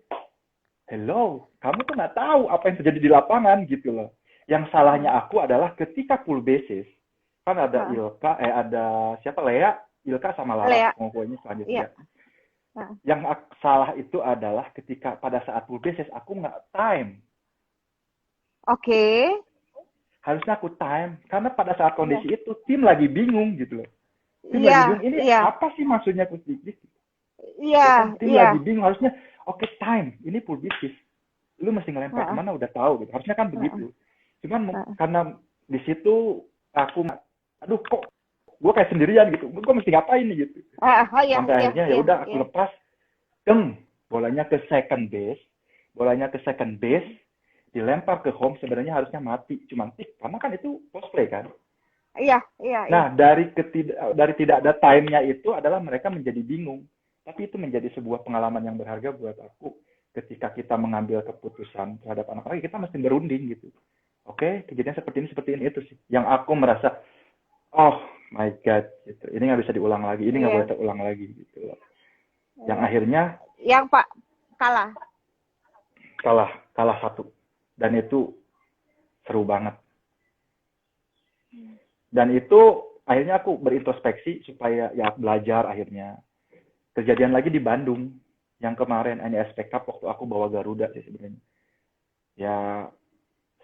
Speaker 2: Hello, kamu tuh nggak tahu apa yang terjadi di lapangan gitu loh. Yang salahnya aku adalah ketika full bases, kan ada Ilka, ada siapa, Lea, Ilka sama Laras pengukuhannya selanjutnya. Yang salah itu adalah ketika pada saat full bases aku nggak time.
Speaker 1: Oke.
Speaker 2: Harusnya aku time, karena pada saat kondisi itu tim lagi bingung gitu loh. Tim lagi bingung, ini apa sih maksudnya Coach Dik?
Speaker 1: Iya.
Speaker 2: Tim lagi bingung, harusnya oke, time, ini full bases. Lu mesti ngelempar kemana udah tahu gitu. Harusnya kan begitu. Cuman karena di situ aku, aduh kok gue kayak sendirian gitu. Gue mesti ngapain nih gitu. Sampai akhirnya ya udah aku lepas, bolanya ke second base, dilempar ke home, sebenarnya harusnya mati, cuman tik karena kan itu post play kan.
Speaker 1: Iya.
Speaker 2: Nah, dari tidak ada time-nya itu adalah mereka menjadi bingung. Tapi itu menjadi sebuah pengalaman yang berharga buat aku ketika kita mengambil keputusan terhadap anak-anak, kita mesti berunding gitu. Oke, kejadian seperti ini itu sih yang aku merasa, oh my God, gitu. Ini nggak bisa diulang lagi, ini nggak
Speaker 1: Iya.
Speaker 2: boleh terulang lagi, gitu loh. Yang akhirnya
Speaker 1: Yang Pak kalah.
Speaker 2: kalah satu. Dan itu seru banget. Dan itu akhirnya aku berintrospeksi supaya ya belajar akhirnya. Kejadian lagi di Bandung yang kemarin NSP Cup waktu aku bawa Garuda sih sebenarnya. Ya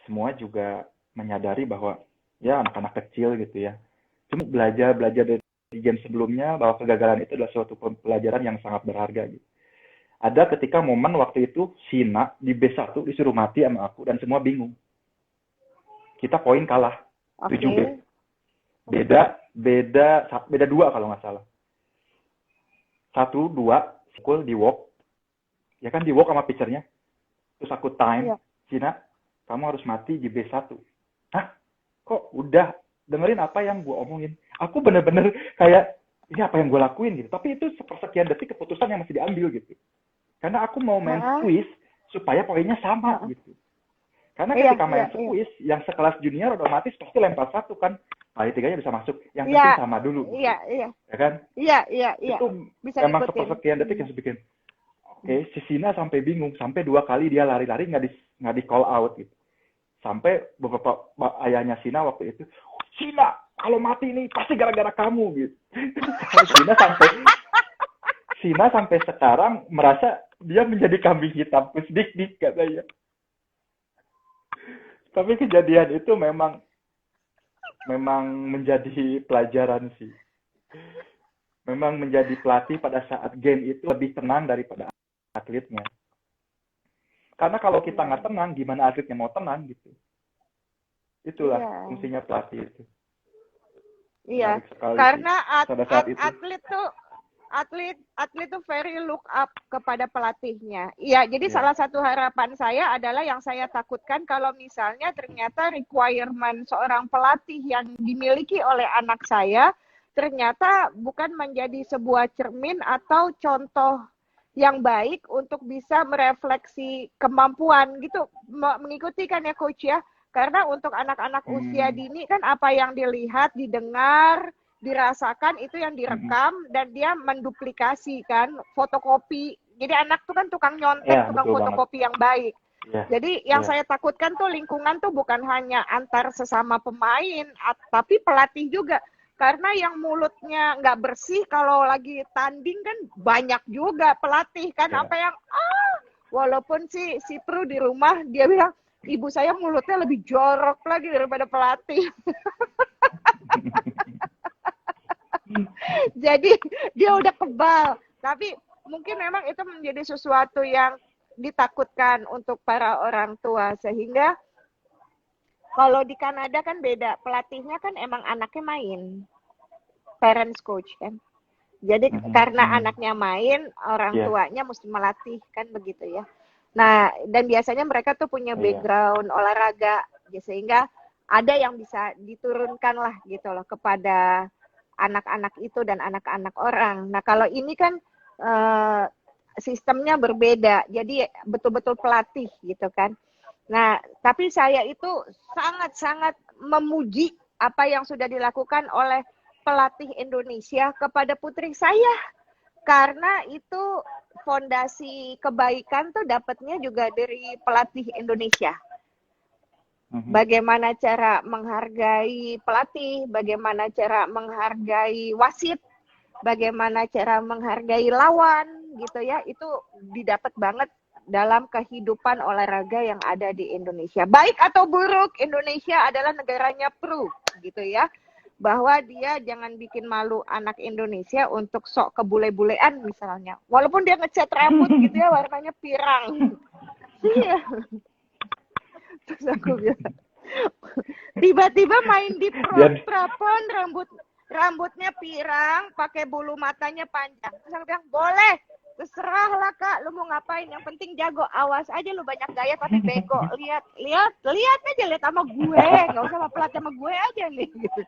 Speaker 2: semua juga menyadari bahwa ya anak-anak kecil gitu ya. Cuma belajar dari game sebelumnya bahwa kegagalan itu adalah suatu pelajaran yang sangat berharga gitu. Ada ketika momen waktu itu Sina di B1 disuruh mati sama aku dan semua bingung. Kita poin kalah.
Speaker 1: Oke.
Speaker 2: 7 beda 2 kalau nggak salah. 1, 2, pukul di walk. Ya kan di walk sama pitchernya. Terus aku time,
Speaker 1: Iya.
Speaker 2: Sina, kamu harus mati di B1. Hah? Kok udah dengerin apa yang gue omongin? Aku bener-bener kayak, ini apa yang gue lakuin gitu. Tapi itu sepersekian detik keputusan yang masih diambil gitu. Karena aku mau main squeeze supaya poinnya sama gitu. Karena ketika main squeeze, yang sekelas junior otomatis pasti lempar 1 kan. Kali 3-nya bisa masuk. Yang penting sama dulu. Gitu.
Speaker 1: Iya.
Speaker 2: Ya kan?
Speaker 1: Iya.
Speaker 2: Itu bisa memang sepersekian detik yang bikin. Oke, si Sina sampai bingung. Sampai 2 kali dia lari-lari nggak di call out gitu. Sampai beberapa ayahnya Sina waktu itu, Sina, kalau mati nih pasti gara-gara kamu gitu. Sina sampai sekarang merasa dia menjadi kambing hitam dik katanya. Tapi kejadian itu memang menjadi pelajaran sih. Memang menjadi pelatih pada saat game itu lebih tenang daripada atletnya. Karena kalau kita nggak tenang, gimana atletnya mau tenang gitu. Itulah fungsinya pelatih itu.
Speaker 1: Iya, karena atlet tuh very look up kepada pelatihnya. Iya, jadi salah satu harapan saya adalah yang saya takutkan kalau misalnya ternyata requirement seorang pelatih yang dimiliki oleh anak saya ternyata bukan menjadi sebuah cermin atau contoh yang baik untuk bisa merefleksi kemampuan gitu, mengikuti kan ya coach ya. Karena untuk anak-anak usia dini kan apa yang dilihat, didengar, dirasakan itu yang direkam dan dia menduplikasi kan, fotokopi. Jadi anak tuh kan tukang nyontek, tukang fotokopi yang baik. Jadi yang saya takutkan tuh lingkungan tuh bukan hanya antar sesama pemain, tapi pelatih juga. Karena yang mulutnya nggak bersih kalau lagi tanding kan banyak juga pelatih kan apa yang walaupun si Pru di rumah dia bilang ibu saya mulutnya lebih jorok lagi daripada pelatih. Jadi dia udah kebal. Tapi mungkin memang itu menjadi sesuatu yang ditakutkan untuk para orang tua. Sehingga kalau di Kanada kan beda. Pelatihnya kan emang anaknya main. Parents coach kan. Jadi karena anaknya main, orang tuanya mesti melatih kan begitu ya. Nah, dan biasanya mereka tuh punya background olahraga, sehingga ada yang bisa diturunkan lah gitu loh kepada anak-anak itu dan anak-anak orang. Nah, kalau ini kan sistemnya berbeda, jadi betul-betul pelatih gitu kan. Nah, tapi saya itu sangat-sangat memuji apa yang sudah dilakukan oleh pelatih Indonesia kepada putri saya. Karena itu fondasi kebaikan tuh dapatnya juga dari pelatih Indonesia. Bagaimana cara menghargai pelatih, bagaimana cara menghargai wasit, bagaimana cara menghargai lawan gitu ya. Itu didapat banget dalam kehidupan olahraga yang ada di Indonesia. Baik atau buruk, Indonesia adalah negaranya Pru gitu ya. Bahwa dia jangan bikin malu anak Indonesia untuk sok kebule-bulean misalnya. Walaupun dia ngecat rambut gitu ya warnanya pirang. Iya. Terus aku bilang, tiba-tiba main di prapon rambutnya pirang, pakai bulu matanya panjang. Terus aku bilang, boleh, terserah lah kak, lu mau ngapain, yang penting jago, awas aja lu banyak gaya tapi bego. Lihat aja, lihat sama gue, nggak usah sama pelat sama gue aja nih. Gitu.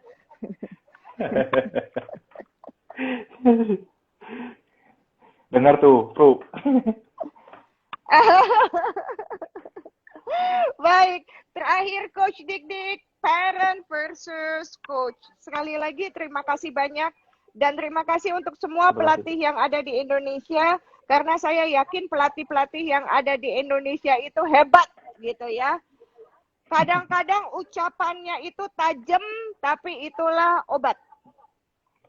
Speaker 2: Dengar tuh, Pru.
Speaker 1: Baik, terakhir Coach Dik-Dik, parent versus coach. Sekali lagi terima kasih banyak dan terima kasih untuk semua pelatih yang ada di Indonesia karena saya yakin pelatih-pelatih yang ada di Indonesia itu hebat gitu ya. Kadang-kadang ucapannya itu tajam tapi itulah obat.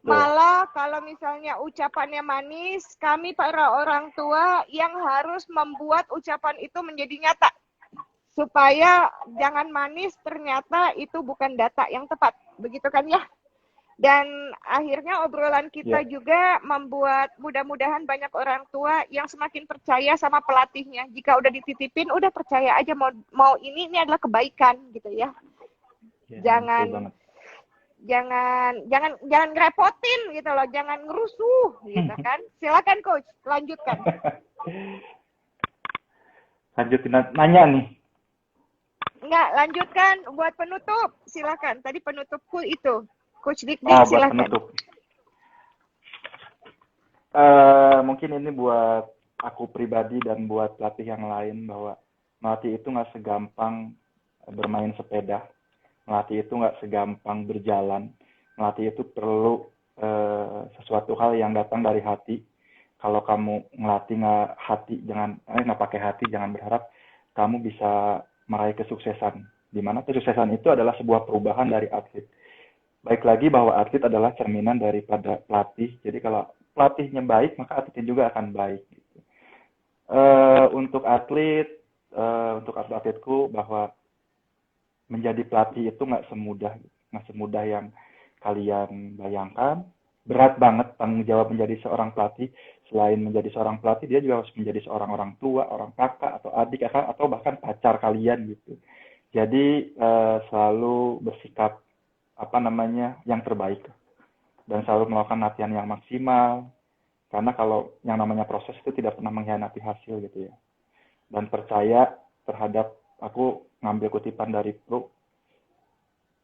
Speaker 1: Malah kalau misalnya ucapannya manis, kami para orang tua yang harus membuat ucapan itu menjadi nyata. Supaya jangan manis, ternyata itu bukan data yang tepat. Begitu kan ya? Dan akhirnya obrolan kita juga membuat mudah-mudahan banyak orang tua yang semakin percaya sama pelatihnya. Jika udah dititipin, udah percaya aja mau ini adalah kebaikan gitu ya. Jangan ngerepotin gitu loh, jangan ngerusuh gitu kan. Silakan coach, lanjutkan.
Speaker 2: Lanjutin nanya nih.
Speaker 1: Enggak, lanjutkan buat penutup. Silakan. Tadi penutupku itu. Coach Dik silakan.
Speaker 2: Buat penutup. Mungkin ini buat aku pribadi dan buat pelatih yang lain bahwa melatih itu nggak segampang bermain sepeda. Melatih itu nggak segampang berjalan. Melatih itu perlu sesuatu hal yang datang dari hati. Kalau kamu ngelatih nggak pakai hati, jangan berharap kamu bisa meraih kesuksesan. Di mana kesuksesan itu adalah sebuah perubahan dari atlet. Baik lagi bahwa atlet adalah cerminan daripada pelatih. Jadi kalau pelatihnya baik, maka atletnya juga akan baik. Gitu. Untuk atletku bahwa menjadi pelatih itu nggak semudah yang kalian bayangkan. Berat banget tanggung jawab menjadi seorang pelatih. Selain menjadi seorang pelatih, dia juga harus menjadi seorang orang tua, orang kakak, atau adik, atau bahkan pacar kalian gitu. Jadi selalu bersikap yang terbaik. Dan selalu melakukan latihan yang maksimal. Karena kalau yang namanya proses itu tidak pernah mengkhianati hasil gitu ya. Dan percaya terhadap, aku ngambil kutipan dari Pro,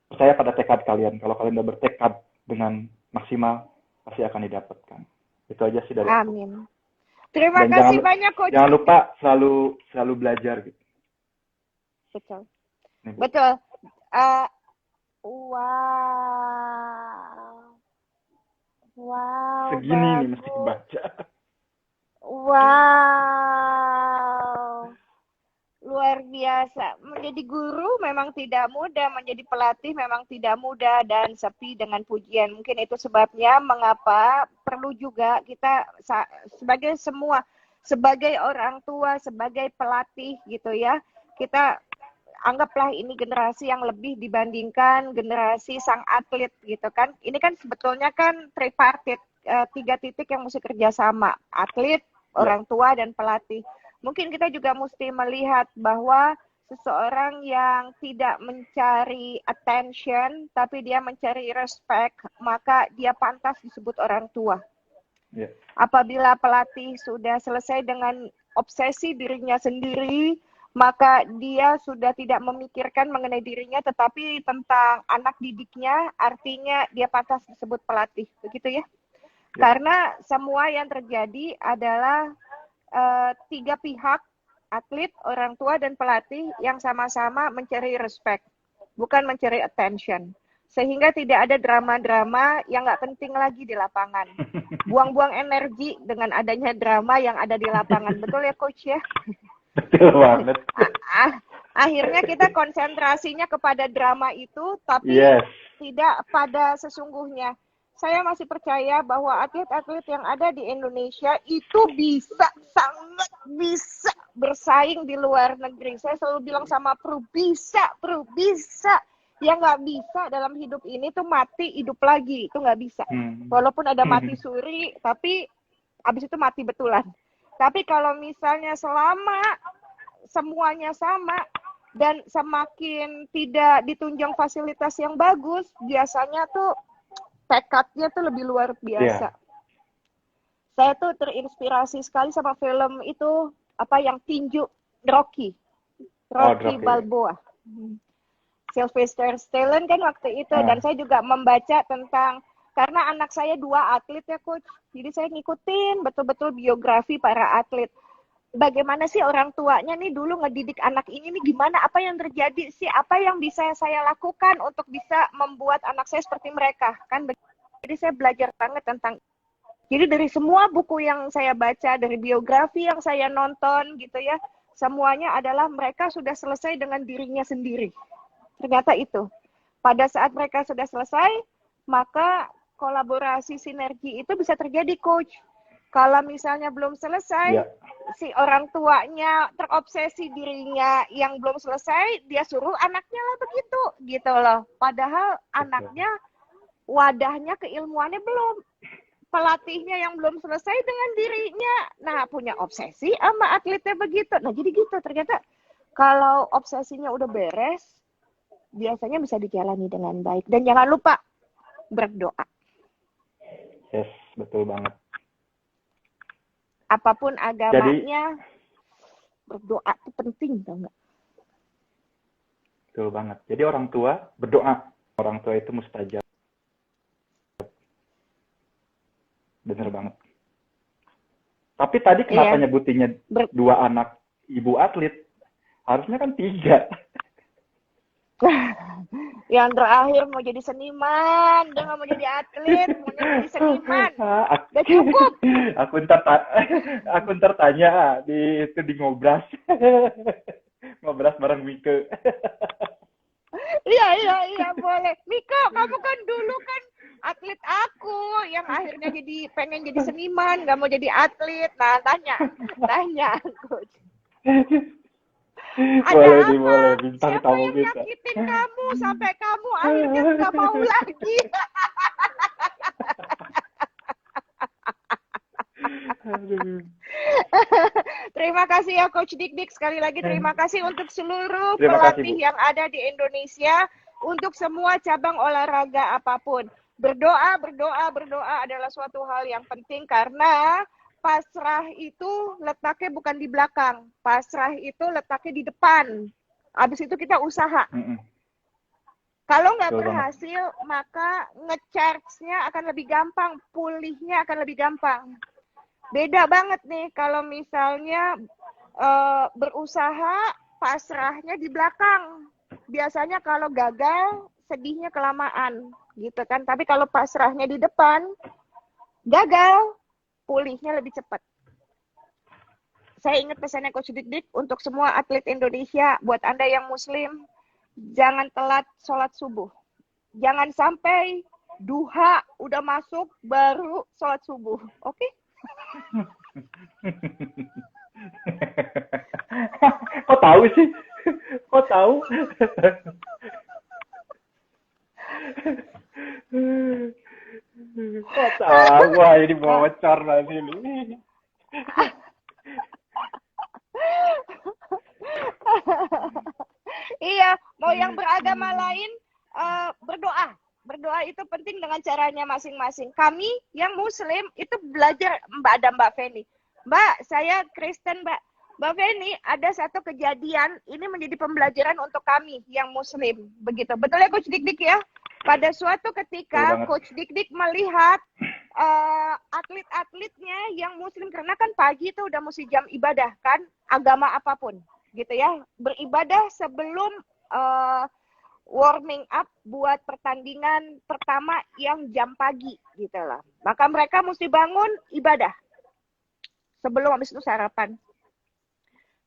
Speaker 2: percaya pada tekad kalian. Kalau kalian udah bertekad dengan maksimal, pasti akan didapatkan. Itu aja sih dari aku.
Speaker 1: Amin. Terima kasih banyak Coach.
Speaker 2: Jangan lupa selalu belajar gitu.
Speaker 1: Betul.
Speaker 2: Nih,
Speaker 1: betul. Wow.
Speaker 2: Segini bagus. Nih mesti kebaca.
Speaker 1: Wow. Luar biasa. Menjadi guru memang tidak mudah, menjadi pelatih memang tidak mudah, dan sepi dengan pujian. Mungkin itu sebabnya mengapa perlu juga kita sebagai orang tua, sebagai pelatih gitu ya, kita anggaplah ini generasi yang lebih dibandingkan generasi sang atlet gitu kan. Ini kan sebetulnya kan tripartit, 3 titik yang mesti kerjasama, atlet, orang tua, dan pelatih. Mungkin kita juga mesti melihat bahwa seseorang yang tidak mencari attention, tapi dia mencari respect, maka dia pantas disebut orang tua. Yeah. Apabila pelatih sudah selesai dengan obsesi dirinya sendiri, maka dia sudah tidak memikirkan mengenai dirinya, tetapi tentang anak didiknya, artinya dia pantas disebut pelatih. Begitu ya? Karena semua yang terjadi adalah 3 pihak, atlet, orang tua, dan pelatih yang sama-sama mencari respect, bukan mencari attention. Sehingga tidak ada drama-drama yang nggak penting lagi di lapangan. Buang-buang energi dengan adanya drama yang ada di lapangan. Betul ya Coach ya?
Speaker 2: Betul banget.
Speaker 1: Akhirnya kita konsentrasinya kepada drama itu, tapi tidak pada sesungguhnya. Saya masih percaya bahwa atlet-atlet yang ada di Indonesia itu sangat bisa bersaing di luar negeri. Saya selalu bilang sama Pru, bisa. Yang nggak bisa dalam hidup ini tuh mati, hidup lagi. Itu nggak bisa. Walaupun ada mati suri, tapi abis itu mati betulan. Tapi kalau misalnya selama semuanya sama, dan semakin tidak ditunjang fasilitas yang bagus, biasanya tuh tekadnya tuh lebih luar biasa. Saya tuh terinspirasi sekali sama film itu, yang tinju, Rocky Balboa. Sylvester Stallone kan waktu itu, dan saya juga membaca tentang, karena anak saya 2 atlet ya Coach, jadi saya ngikutin betul-betul biografi para atlet. bagaimana sih orang tuanya nih dulu ngedidik anak ini nih gimana, apa yang terjadi sih, apa yang bisa saya lakukan untuk bisa membuat anak saya seperti mereka kan. Jadi saya belajar banget tentang, jadi dari semua buku yang saya baca, dari biografi yang saya nonton gitu ya, semuanya adalah mereka sudah selesai dengan dirinya sendiri. Ternyata itu pada saat mereka sudah selesai, maka kolaborasi sinergi itu bisa terjadi, coach. Kalau misalnya belum selesai,
Speaker 2: Ya,
Speaker 1: si orang tuanya terobsesi dirinya yang belum selesai, dia suruh anaknya lah begitu, gitu loh. Padahal
Speaker 2: betul.
Speaker 1: anaknya wadahnya keilmuannya belum, pelatihnya yang belum selesai dengan dirinya, nah punya obsesi sama atletnya begitu. Nah jadi gitu, ternyata kalau obsesinya udah beres, biasanya bisa dijalani dengan baik. Dan jangan lupa berdoa.
Speaker 2: Yes, betul banget.
Speaker 1: Apapun
Speaker 2: Jadi,
Speaker 1: agamanya, berdoa itu penting, tau nggak?
Speaker 2: betul banget. Jadi orang tua berdoa. Orang tua itu mustajab. Bener banget. Tapi tadi kenapa
Speaker 1: Iya.
Speaker 2: nyebutinnya 2 anak ibu atlet? Harusnya kan 3.
Speaker 1: Yang terakhir mau jadi seniman, dia nggak mau jadi atlet, mau jadi seniman. Udah cukup.
Speaker 2: Aku ntar tanya di ngobras. Ngobras bareng Mike.
Speaker 1: Iya, boleh. Mika, kamu kan dulu kan atlet aku, yang akhirnya pengen jadi seniman, nggak mau jadi atlet. Nah, tanya, coach.
Speaker 2: Boleh
Speaker 1: Ada
Speaker 2: nih,
Speaker 1: apa?
Speaker 2: boleh. Bintang
Speaker 1: Siapa
Speaker 2: tamu
Speaker 1: yang
Speaker 2: kita.
Speaker 1: nyakitin kamu sampai kamu akhirnya nggak mau lagi?
Speaker 2: Aduh.
Speaker 1: Terima kasih ya Coach Dik-Dik. Sekali lagi terima kasih untuk seluruh
Speaker 2: Terima kasih,
Speaker 1: pelatih
Speaker 2: Bu.
Speaker 1: yang ada di Indonesia, untuk semua cabang olahraga apapun. Berdoa adalah suatu hal yang penting, karena pasrah itu letaknya bukan di belakang. Pasrah itu letaknya di depan. Habis itu kita usaha. Kalau nggak berhasil, maka nge-charge-nya akan lebih gampang, pulihnya akan lebih gampang. Beda banget nih kalau misalnya berusaha, pasrahnya di belakang. Biasanya kalau gagal, sedihnya kelamaan, gitu kan. Tapi kalau pasrahnya di depan, gagal, pulihnya lebih cepat. Saya ingat pesannya Coach Dik-Dik untuk semua atlet Indonesia, buat Anda yang Muslim, jangan telat sholat subuh. Jangan sampai duha udah masuk baru sholat subuh. Oke?
Speaker 2: Kok tahu sih? Kok tahu? Kok tahu? Wah, ini bocor nanti nih.
Speaker 1: Iya, mau yang beragama lain, berdoa. Berdoa itu penting dengan caranya masing-masing. Kami yang Muslim itu belajar, Mbak Feni. Mbak, saya Kristen, Mbak. Mbak Feni, ada satu kejadian, ini menjadi pembelajaran untuk kami yang Muslim. Begitu. Betul ya Coach Dik-Dik ya? Pada suatu ketika Coach Dik-Dik melihat atlet-atletnya yang Muslim, karena kan pagi itu udah mesti jam ibadah kan, agama apapun gitu ya, beribadah sebelum warming up buat pertandingan pertama yang jam pagi gitu lah. Maka mereka mesti bangun ibadah sebelum, habis itu sarapan.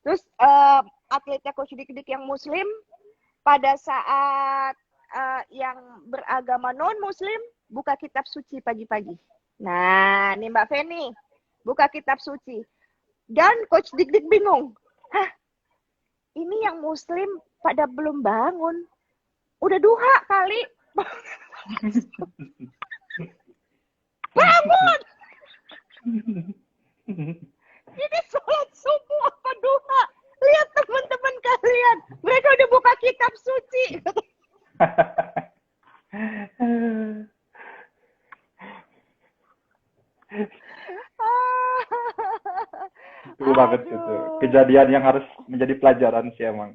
Speaker 1: Terus atletnya Coach Dik-Dik yang Muslim, pada saat yang beragama non-Muslim buka kitab suci pagi-pagi. Nah, nih Mbak Feni, buka kitab suci. Dan Coach Dik-Dik bingung. Hah, ini yang Muslim pada belum bangun. Udah duha kali. Bangun! Ini sholat subuh apa duha? Lihat teman-teman kalian. Mereka udah buka kitab suci.
Speaker 2: Betul banget itu. Kejadian yang harus menjadi pelajaran sih emang.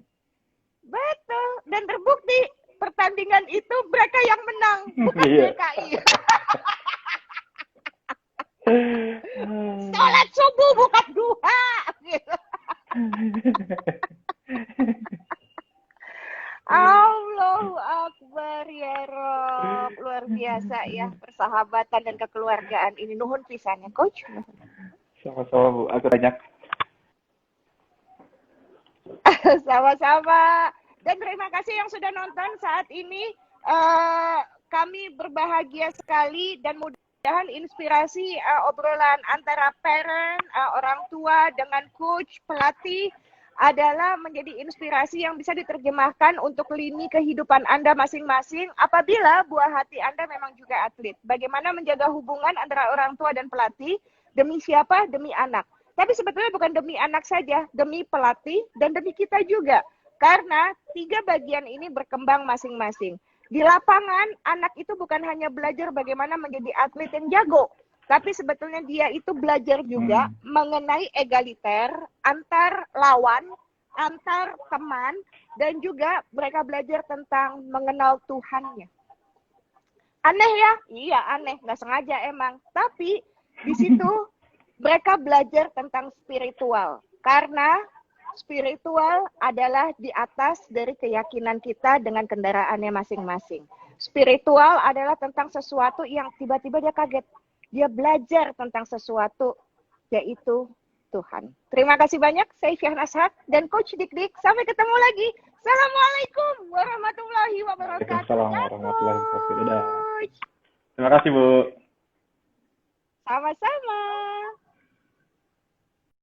Speaker 1: Betul. Dan terbukti pertandingan itu mereka yang menang, bukan DKI. Sholat subuh bukan duha. Allahu Akbar ya Rob. Luar biasa ya persahabatan dan kekeluargaan ini. Nuhun pisannya coach.
Speaker 2: Sama-sama Bu, aku banyak.
Speaker 1: Sama-sama. Dan terima kasih yang sudah nonton saat ini. Kami berbahagia sekali dan mudah-mudahan inspirasi obrolan antara parent, orang tua dengan coach, pelatih adalah menjadi inspirasi yang bisa diterjemahkan untuk lini kehidupan Anda masing-masing apabila buah hati Anda memang juga atlet. Bagaimana menjaga hubungan antara orang tua dan pelatih, demi siapa? Demi anak. Tapi sebetulnya bukan demi anak saja, demi pelatih dan demi kita juga. Karena 3 bagian ini berkembang masing-masing. Di lapangan, anak itu bukan hanya belajar bagaimana menjadi atlet yang jago, tapi sebetulnya dia itu belajar juga mengenai egaliter antar lawan, antar teman, dan juga mereka belajar tentang mengenal Tuhannya. Aneh ya? Iya aneh, nggak sengaja emang. Tapi di situ mereka belajar tentang spiritual. Karena spiritual adalah di atas dari keyakinan kita dengan kendaraannya masing-masing. Spiritual adalah tentang sesuatu yang tiba-tiba dia kaget. Dia belajar tentang sesuatu, yaitu Tuhan. Terima kasih banyak, saya Syahnas Haq dan Coach Dik Dik. Sampai ketemu lagi. Assalamualaikum warahmatullahi wabarakatuh.
Speaker 2: Waalaikumsalam warahmatullahi wabarakatuh. Dadah. Terima kasih Bu.
Speaker 1: Sama-sama.